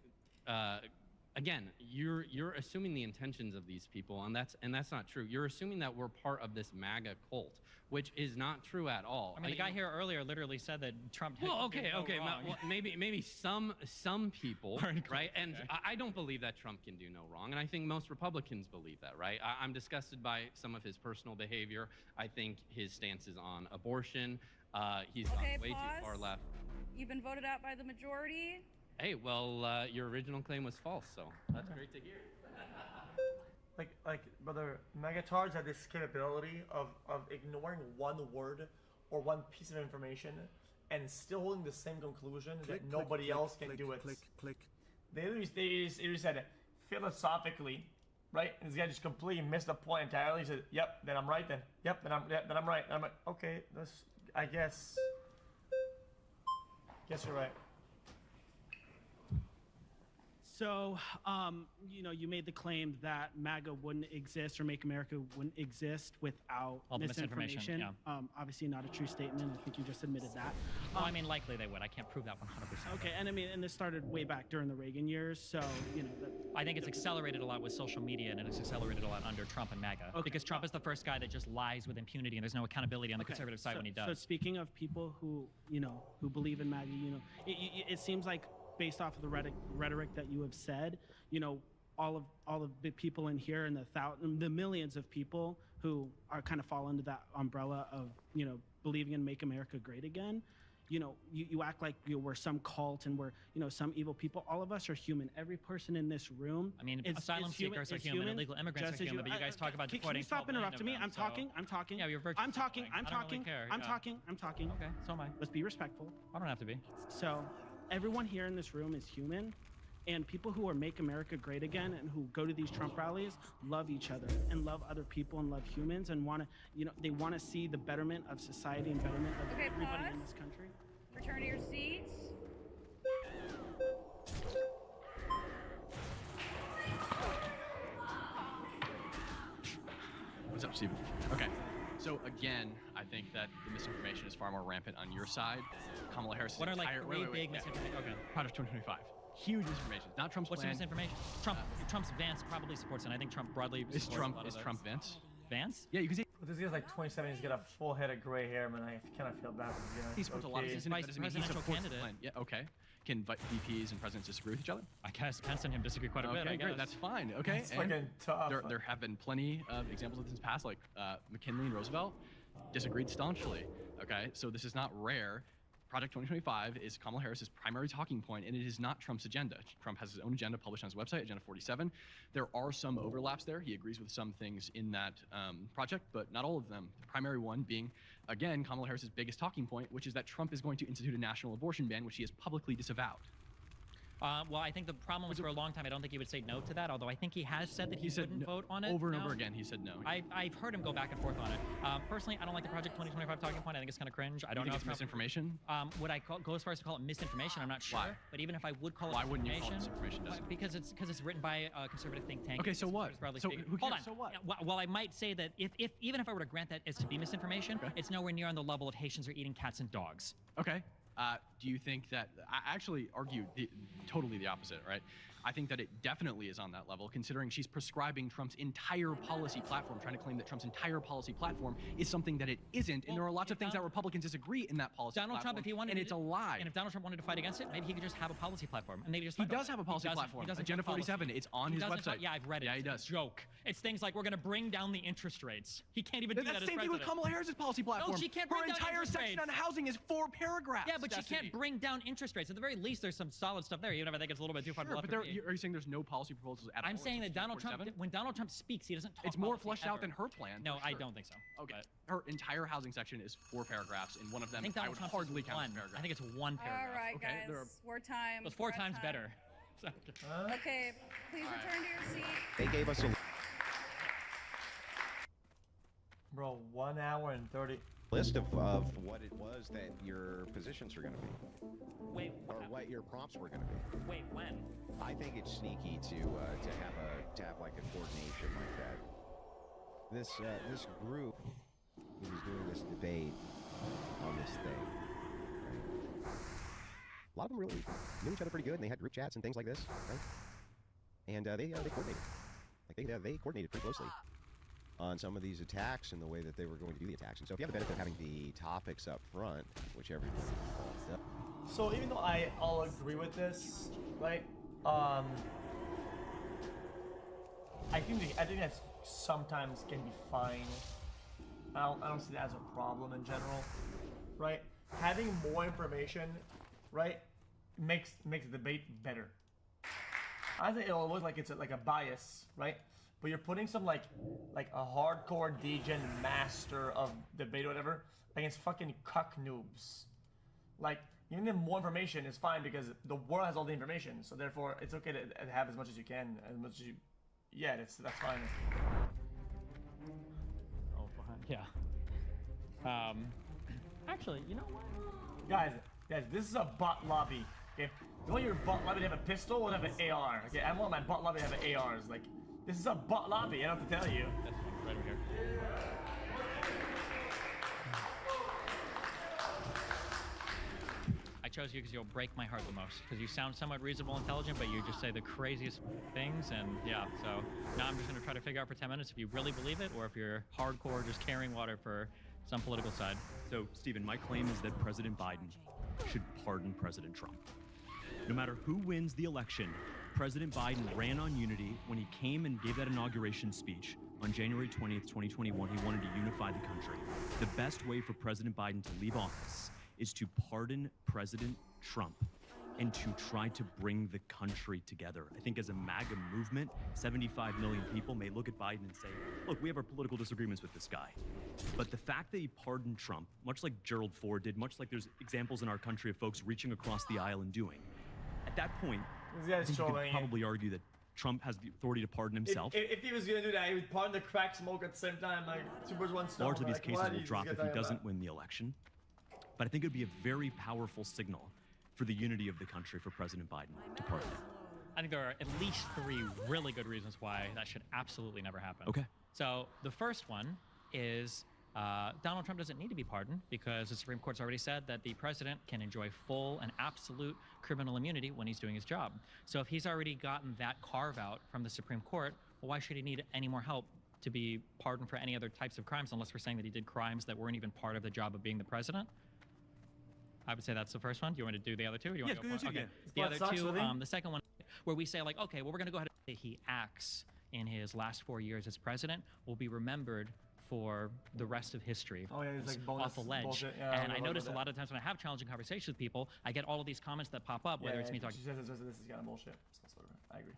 again, you're assuming the intentions of these people, and that's not true. You're assuming that we're part of this MAGA cult, which is not true at all. I mean, the guy here earlier literally said that Trump. Well, did no wrong. well, maybe some people, right? And I don't believe that Trump can do no wrong, and I think most Republicans believe that, right? I'm disgusted by some of his personal behavior. I think his stances on abortion. He's gone way too far left. You've been voted out by the majority. Hey, well, your original claim was false, so that's great to hear. Like, brother, Megatards have this capability of ignoring one word or one piece of information and still holding the same conclusion that nobody else can do it. They just said philosophically, right? And this guy just completely missed the point entirely. He said, "Yep, then I'm right. Then yep, then I'm right." And I'm like, okay, I guess you're right. So, you made the claim that MAGA wouldn't exist or Make America wouldn't exist without All the misinformation, Obviously not a true statement. I think you just admitted that. Well, I mean, likely they would. I can't prove that 100%. Okay, and I mean, and this started way back during the Reagan years, so you know. I think it's accelerated a lot with social media, and it's accelerated a lot under Trump and MAGA. Okay. Because Trump is the first guy that just lies with impunity, and there's no accountability on the conservative side when he does. So speaking of people who, you know, who believe in MAGA, you know, it seems like based off of the rhetoric that you have said, you know, all of the people in here and the millions of people who are kind of fall into that umbrella of, you know, believing in Make America Great Again. You know, you act like we're some cult and we're, you know, some evil people. All of us are human. Every person in this room. I mean, asylum seekers are human, illegal immigrants are human, but you guys talk about deporting. Can you stop interrupting me? I'm talking. Yeah, you're virtually I'm talking. I'm talking. I'm talking. Okay, so am I. Let's be respectful. I don't have to be. So, everyone here in this room is human, and people who are Make America Great Again and who go to these Trump rallies love each other and love other people and love humans and want to, you know, they want to see the betterment of society and betterment of everybody in this country. Return to your seats. What's up, Steven? Okay, so again, I think that the misinformation is far more rampant on your side. Kamala Harris. What are like three big misinformation? Okay. Project 2025. Huge misinformation. Not Trump's What's plan. the misinformation? Trump's Vance probably supports it. I think Trump broadly Is supports Trump a lot of those. Trump Vance? Vance? Yeah, you can see. But this guy's like 27. He's got a full head of gray hair, man. I kind of feel bad for this guy. He supports a lot of things. Vice presidential candidate. Yeah, okay. Can VPs and presidents disagree with each other? I guess Pence and him disagree quite a bit. Okay, I great. guess. That's fine. Okay. That's fucking tough. There have been plenty of examples of this in the past, like McKinley and Roosevelt disagreed staunchly. Okay, so this is not rare. Project 2025 is Kamala Harris's primary talking point, and it is not Trump's agenda. Trump has his own agenda published on his website, Agenda 47. There are some overlaps there. He agrees with some things in that project, but not all of them. The primary one being, again, Kamala Harris's biggest talking point, which is that Trump is going to institute a national abortion ban, which he has publicly disavowed. Well, I think the problem was for a long time, I don't think he would say no to that, although I think he has said that he wouldn't vote on it. Over and over again, he said no. I've heard him go back and forth on it. Personally, I don't like the Project 2025 talking point. I think it's kind of cringe. I don't know if it's misinformation. Would I go as far as to call it misinformation? I'm not sure. Why? But even if I would call it Why wouldn't you call it misinformation? Because it's written by a conservative think tank. Okay, so what? So hold on. So what? Well, I might say that if even if I were to grant that as to be misinformation, it's nowhere near on the level of Haitians are eating cats and dogs. Okay. Do you think that I actually argue totally the opposite, right? I think that it definitely is on that level, considering she's prescribing Trump's entire policy platform, trying to claim that Trump's entire policy platform is something that it isn't, and there are lots of things that Republicans disagree in that policy Donald platform, Trump, if he wanted, and it's a lie. And if Donald Trump wanted to fight against it, maybe he could just have a policy platform, and maybe just. He does have a policy platform. Agenda 47. It's on his website. Yeah, I've read it. Yeah, he does. It's a joke. It's things like we're going to bring down the interest rates. He can't even do that as That's the same thing with Kamala Harris's policy platform. No, she can't Her bring down entire interest section rates. on housing is 4 paragraphs. Yeah, but she can't bring down interest rates. At the very least, there's some solid stuff there, even if I think it's a little bit too far to the left. But are you saying there's no policy proposals at all? I'm saying that Donald Trump, when Donald Trump speaks, he doesn't talk. It's more policy fleshed out ever. than her plan. No, for I sure. don't think so. Okay. Her entire housing section is 4 paragraphs, and one of them I think I Donald would Trump's hardly is count as one. paragraph. I think it's one paragraph. All right, Okay, guys. there are- War time. It's 4 war times time. better. Okay, please return to your seat. They gave us a Bro, 1 hour and 30. list of what it was that your positions are going to be. Wait, or what your prompts were going to be. Wait, when? I think it's sneaky to have like a coordination like that. This group who was doing this debate on this thing, right? A lot of them really knew each other pretty good, and they had group chats and things like this, right? And they coordinated. Like they coordinated pretty closely on some of these attacks and the way that they were going to do the attacks. And so if you have the benefit of having the topics up front, which everybody calls up. So even though I'll agree with this, right? I think that sometimes can be fine. I don't see that as a problem in general, right? Having more information, right, makes the debate better. I think it'll look like it's like a bias, right? But you're putting some like a hardcore degen master of debate or whatever against fucking cuck noobs. Like, giving them more information is fine because the world has all the information, so therefore it's okay to have as much as you can, as much as you. Yeah, that's fine. Oh, yeah. Actually, you know what? Guys, this is a bot lobby. Okay, you want your bot lobby to have a pistol or have an AR? Okay, I want my bot lobby to have ARs. Like, this is a bot lobby. I don't have to tell you. That's right over here. I chose you because you'll break my heart the most. Because you sound somewhat reasonable, intelligent, but you just say the craziest things. And yeah, so now I'm just going to try to figure out for 10 minutes if you really believe it or if you're hardcore just carrying water for some political side. So, Stephen, my claim is that President Biden should pardon President Trump. No matter who wins the election, President Biden ran on unity when he came and gave that inauguration speech on January 20th, 2021. He wanted to unify the country. The best way for President Biden to leave office is to pardon President Trump and to try to bring the country together. I think as a MAGA movement, 75 million people may look at Biden and say, look, we have our political disagreements with this guy. But the fact that he pardoned Trump, much like Gerald Ford did, much like there's examples in our country of folks reaching across the aisle and doing, at that point, I think you could probably argue that Trump has the authority to pardon himself. If he was going to do that, he would pardon the crack smoke at the same time, like two birds, one stone. Largely, these Like, cases what will is drop this if guy he talking doesn't about? win the election. But I think it would be a very powerful signal for the unity of the country for President Biden to pardon him. I think there are at least 3 really good reasons why that should absolutely never happen. Okay. So the first one is Donald Trump doesn't need to be pardoned because the Supreme Court's already said that the president can enjoy full and absolute criminal immunity when he's doing his job. So if he's already gotten that carve out from the Supreme Court, well, why should he need any more help to be pardoned for any other types of crimes unless we're saying that he did crimes that weren't even part of the job of being the president? I would say that's the first one. Do you want to do the other two? Or do you want to go for it? Okay. The other two, the second one, where we say like, okay, well, we're going to go ahead and say he acts in his last 4 years as president will be remembered for the rest of history. Oh yeah, it's like bonus off a ledge. bullshit. Yeah, And I notice a lot of times when I have challenging conversations with people, I get all of these comments that pop up, whether it's me talking. She says this is kind of bullshit. So, I agree.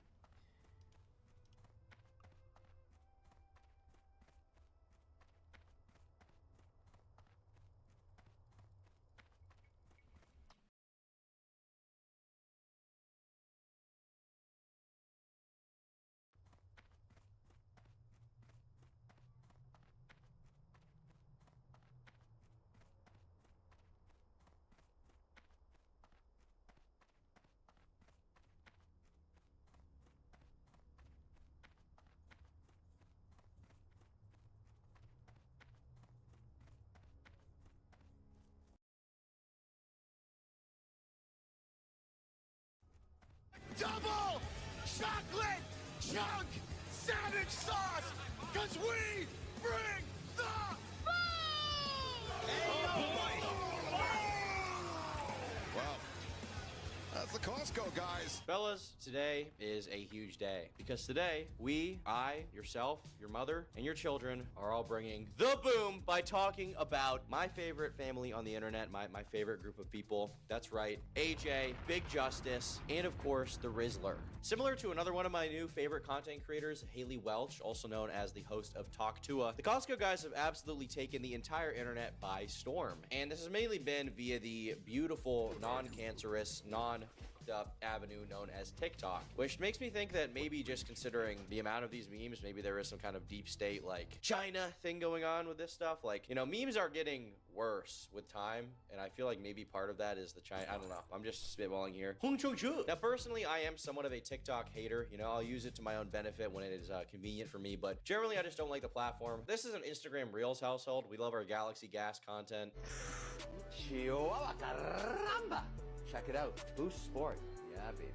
Double chocolate chunk sandwich sauce, cause we bring the food! Wow. That's the Costco guys. Fellas, today is a huge day because today I, yourself, your mother, and your children are all bringing the boom by talking about my favorite family on the internet, my favorite group of people. That's right, AJ, Big Justice, and of course, the Rizzler. Similar to another one of my new favorite content creators, Haley Welch, also known as the host of Talk Tua, the Costco guys have absolutely taken the entire internet by storm. And this has mainly been via the beautiful, non-cancerous, up avenue known as TikTok, which makes me think that maybe just considering the amount of these memes, maybe there is some kind of deep state like China thing going on with this stuff. Like, you know, memes are getting worse with time, and I feel like maybe part of that is the China. I don't know. I'm just spitballing here. Now, personally, I am somewhat of a TikTok hater. You know, I'll use it to my own benefit when it is convenient for me, but generally, I just don't like the platform. This is an Instagram Reels household. We love our Galaxy Gas content. Chihuahua caramba! Check it out. Boost Sport. Yeah, baby.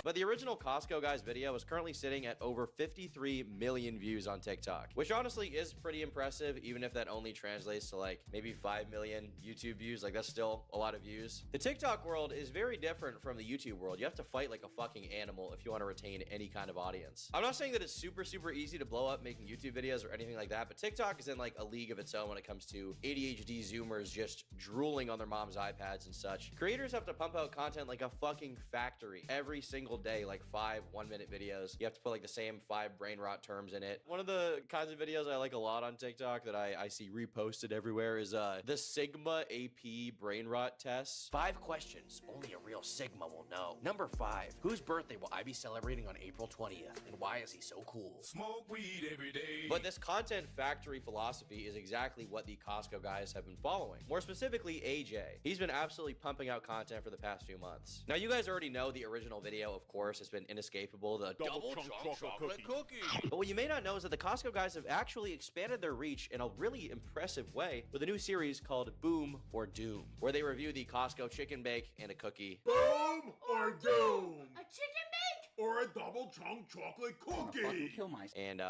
But the original Costco guys video is currently sitting at over 53 million views on TikTok, which honestly is pretty impressive, even if that only translates to like maybe 5 million YouTube views. Like, that's still a lot of views. The TikTok world is very different from the YouTube world. You have to fight like a fucking animal if you want to retain any kind of audience. I'm not saying that it's super easy to blow up making YouTube videos or anything like that, but TikTok is in like a league of its own when it comes to ADHD Zoomers just drooling on their mom's iPads and such. Creators have to pump out content like a fucking factory every single day, like 5 1-minute videos. You have to put like the same 5 brain rot terms in it. One of the kinds of videos I like a lot on TikTok that I see reposted everywhere is the Sigma AP brain rot tests. 5 questions only a real Sigma will know. Number 5, whose birthday will I be celebrating on April 20th, and why is he so cool? Smoke weed every day. But this content factory philosophy is exactly what the Costco guys have been following. More specifically, AJ. He's been absolutely pumping out content for the past few months. Now, you guys already know the original video, of course, has been inescapable, the double chunk chocolate cookie. But what you may not know is that the Costco guys have actually expanded their reach in a really impressive way with a new series called Boom or Doom, where they review the Costco chicken bake and a cookie. Boom or doom? A chicken bake? Or a double chunk chocolate cookie? Kill myself. And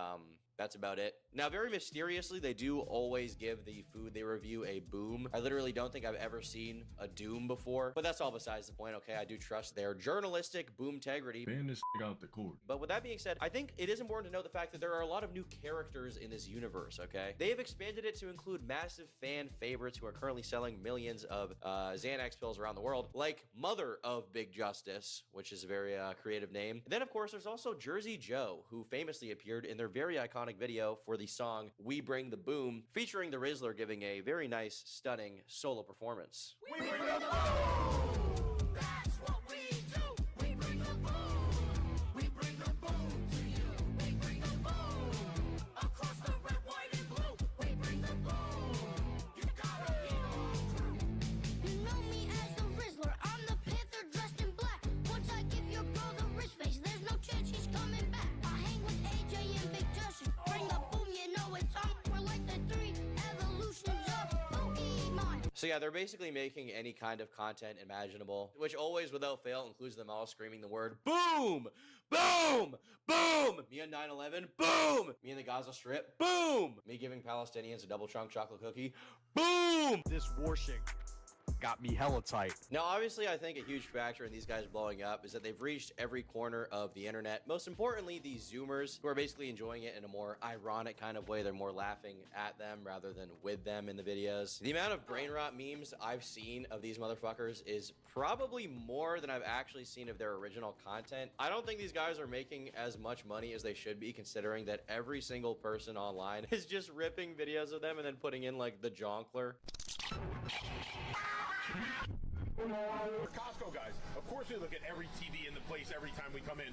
that's about it. Now, very mysteriously, they do always give the food they review a boom. I literally don't think I've ever seen a doom before, but that's all besides the point, okay? I do trust their journalistic boom integrity. Man, this out the cord. But with that being said, I think it is important to note the fact that there are a lot of new characters in this universe, okay? They have expanded it to include massive fan favorites who are currently selling millions of Xanax pills around the world, like Mother of Big Justice, which is a very creative name. And then, of course, there's also Jersey Joe, who famously appeared in their very iconic video for the song We Bring the Boom, featuring the Rizzler giving a very nice, stunning solo performance. We bring the boom! That's what we do! We bring the boom! We bring the boom to you! We bring the boom! Across the red, white, and blue! We bring the boom! You gotta eat on. You know me as the Rizzler. I'm the Panther dressed in black. Once I give your bro the wrist face, there's no chance he's coming back. I hang with AJ and Big Justice. Bring the boom, you know it's on. We're like the 3 evolutions of Pokemon. So yeah, they're basically making any kind of content imaginable, which always, without fail, includes them all screaming the word boom! Boom! Boom! Me on 9/11, boom! Me in the Gaza Strip, boom! Me giving Palestinians a double chunk chocolate cookie, boom! This washing got me hella tight. Now, obviously, I think a huge factor in these guys blowing up is that they've reached every corner of the internet. Most importantly, these Zoomers, who are basically enjoying it in a more ironic kind of way. They're more laughing at them rather than with them in the videos. The amount of brain rot memes I've seen of these motherfuckers is probably more than I've actually seen of their original content. I don't think these guys are making as much money as they should be, considering that every single person online is just ripping videos of them and then putting in like the jonkler. We're Costco guys. Of course we look at every TV in the place every time we come in.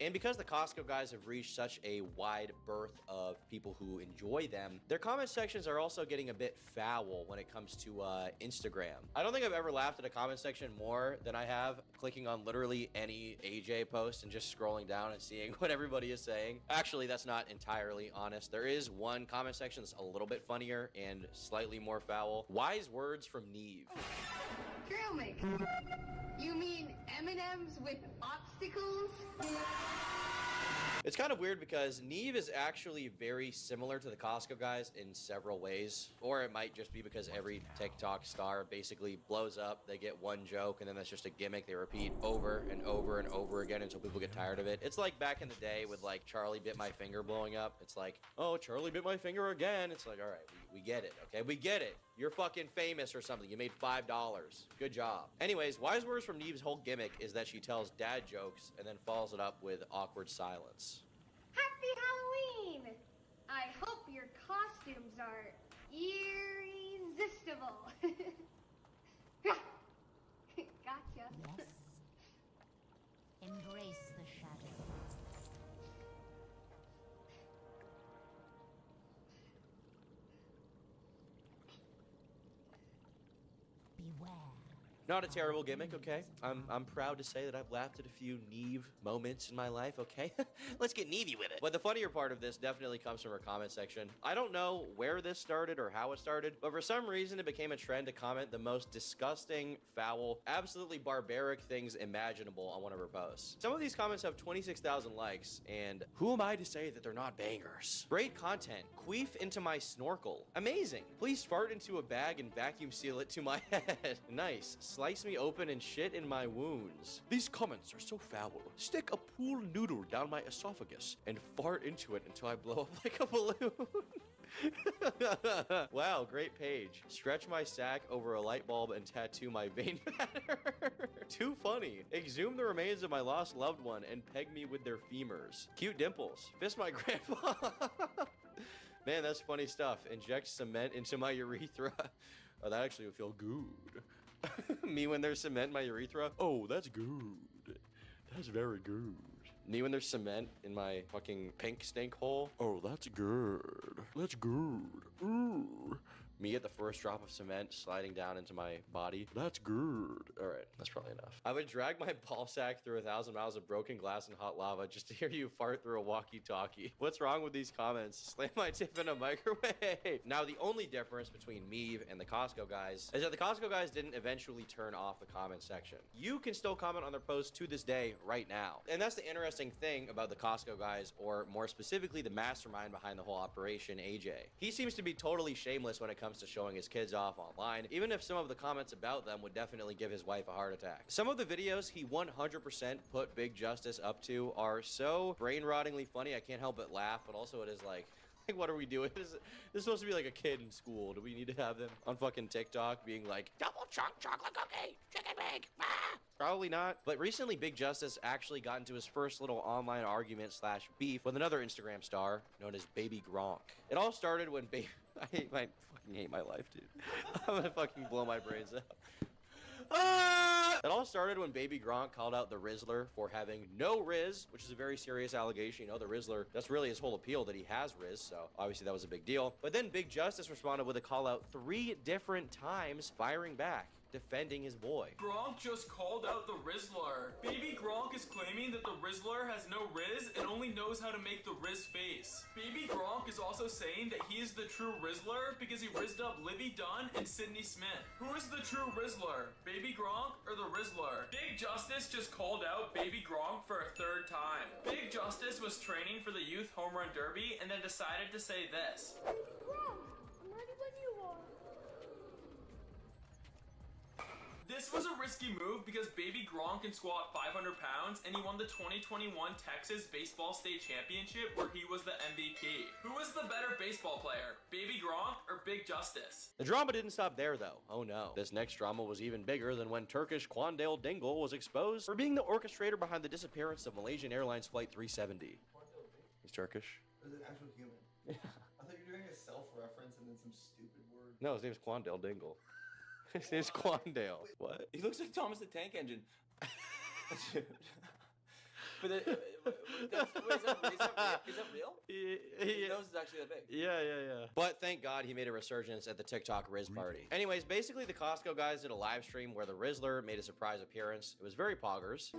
And because the Costco guys have reached such a wide berth of people who enjoy them, their comment sections are also getting a bit foul when it comes to Instagram. I don't think I've ever laughed at a comment section more than I have clicking on literally any AJ post and just scrolling down and seeing what everybody is saying. Actually, that's not entirely honest. There is one comment section that's a little bit funnier and slightly more foul. Wise words from Neve. Trail mix. You mean M&Ms with obstacles? It's kind of weird because Neve is actually very similar to the Costco guys in several ways. Or it might just be because every TikTok star basically blows up. They get one joke and then that's just a gimmick they repeat over and over and over again until people get tired of it. It's like back in the day with like Charlie Bit My Finger blowing up. It's like, oh, Charlie bit my finger again. It's like, all right, we get it, okay? We get it. You're fucking famous or something. You made $5. Good job. Anyways, wise words from Neve's whole gimmick is that she tells dad jokes and then follows it up with awkward silence. Happy Halloween! I hope your costumes are irresistible. Gotcha. Yes. Embrace the shadow. Beware. Not a terrible gimmick, okay? I'm proud to say that I've laughed at a few Neve moments in my life, okay? Let's get Nevey with it. But the funnier part of this definitely comes from her comment section. I don't know where this started or how it started, but for some reason it became a trend to comment the most disgusting, foul, absolutely barbaric things imaginable on one of her posts. Some of these comments have 26,000 likes, and who am I to say that they're not bangers? Great content. Queef into my snorkel. Amazing. Please fart into a bag and vacuum seal it to my head. Nice. Slice me open and shit in my wounds. These comments are so foul. Stick a pool noodle down my esophagus and fart into it until I blow up like a balloon. Wow, great page. Stretch my sack over a light bulb and tattoo my vein matter. Too funny. Exhume the remains of my lost loved one and peg me with their femurs. Cute dimples. Fist my grandpa. Man, that's funny stuff. Inject cement into my urethra. Oh, that actually would feel good. Me when there's cement in my urethra? Oh, that's good. That's very good. Me when there's cement in my fucking pink stink hole? Oh, that's good. That's good. Ooh, Me at the first drop of cement sliding down into my body. That's good. All right, that's probably enough. I would drag my ball sack through 1,000 miles of broken glass and hot lava just to hear you fart through a walkie-talkie. What's wrong with these comments? Slam my tip in a microwave. Now, the only difference between me and the Costco guys is that the Costco guys didn't eventually turn off the comment section. You can still comment on their posts to this day right now. And that's the interesting thing about the Costco guys, or more specifically, the mastermind behind the whole operation, AJ. He seems to be totally shameless when it comes to showing his kids off online, even if some of the comments about them would definitely give his wife a heart attack. Some of the videos he 100% put Big Justice up to are so brain-rottingly funny, I can't help but laugh, but also it is like, what are we doing? This is supposed to be like a kid in school. Do we need to have them on fucking TikTok being like, double chunk chocolate cookie, chicken bake, ah! Probably not. But recently, Big Justice actually got into his first little online argument / beef with another Instagram star known as Baby Gronk. It all started when I fucking hate my life, dude. I'm gonna fucking blow my brains out. It all started when Baby Gronk called out the Rizzler for having no Riz, which is a very serious allegation. You know, the Rizzler, that's really his whole appeal, that he has Riz, so obviously that was a big deal. But then Big Justice responded with a call out 3 different times, firing back, defending his boy. Gronk just called out the Rizzler. Baby Gronk is claiming that the Rizzler has no Riz and only knows how to make the Riz face. Baby Gronk is also saying that he is the true Rizzler because he rizzed up Livy Dunn and Sydney Smith. Who is the true Rizzler? Baby Gronk or the Rizzler? Big Justice just called out Baby Gronk for a 3rd time. Big Justice was training for the Youth Home Run Derby and then decided to say this. Baby Gronk, I'm ready when you are. This was a risky move because Baby Gronk can squat 500 pounds and he won the 2021 Texas Baseball State Championship where he was the MVP. Who is the better baseball player, Baby Gronk or Big Justice? The drama didn't stop there, though. Oh no. This next drama was even bigger than when Turkish Quandale Dingle was exposed for being the orchestrator behind the disappearance of Malaysian Airlines Flight 370. He's Turkish. Is an actual human? Yeah. I thought you were doing a self-reference and then some stupid word. No, his name's Quandale Dingle. His name's Quandale. What? He looks like Thomas the Tank Engine. But is that real? His nose is actually that big. Yeah. But thank God he made a resurgence at the TikTok Riz party. Anyways, basically the Costco guys did a live stream where the Rizzler made a surprise appearance. It was very poggers.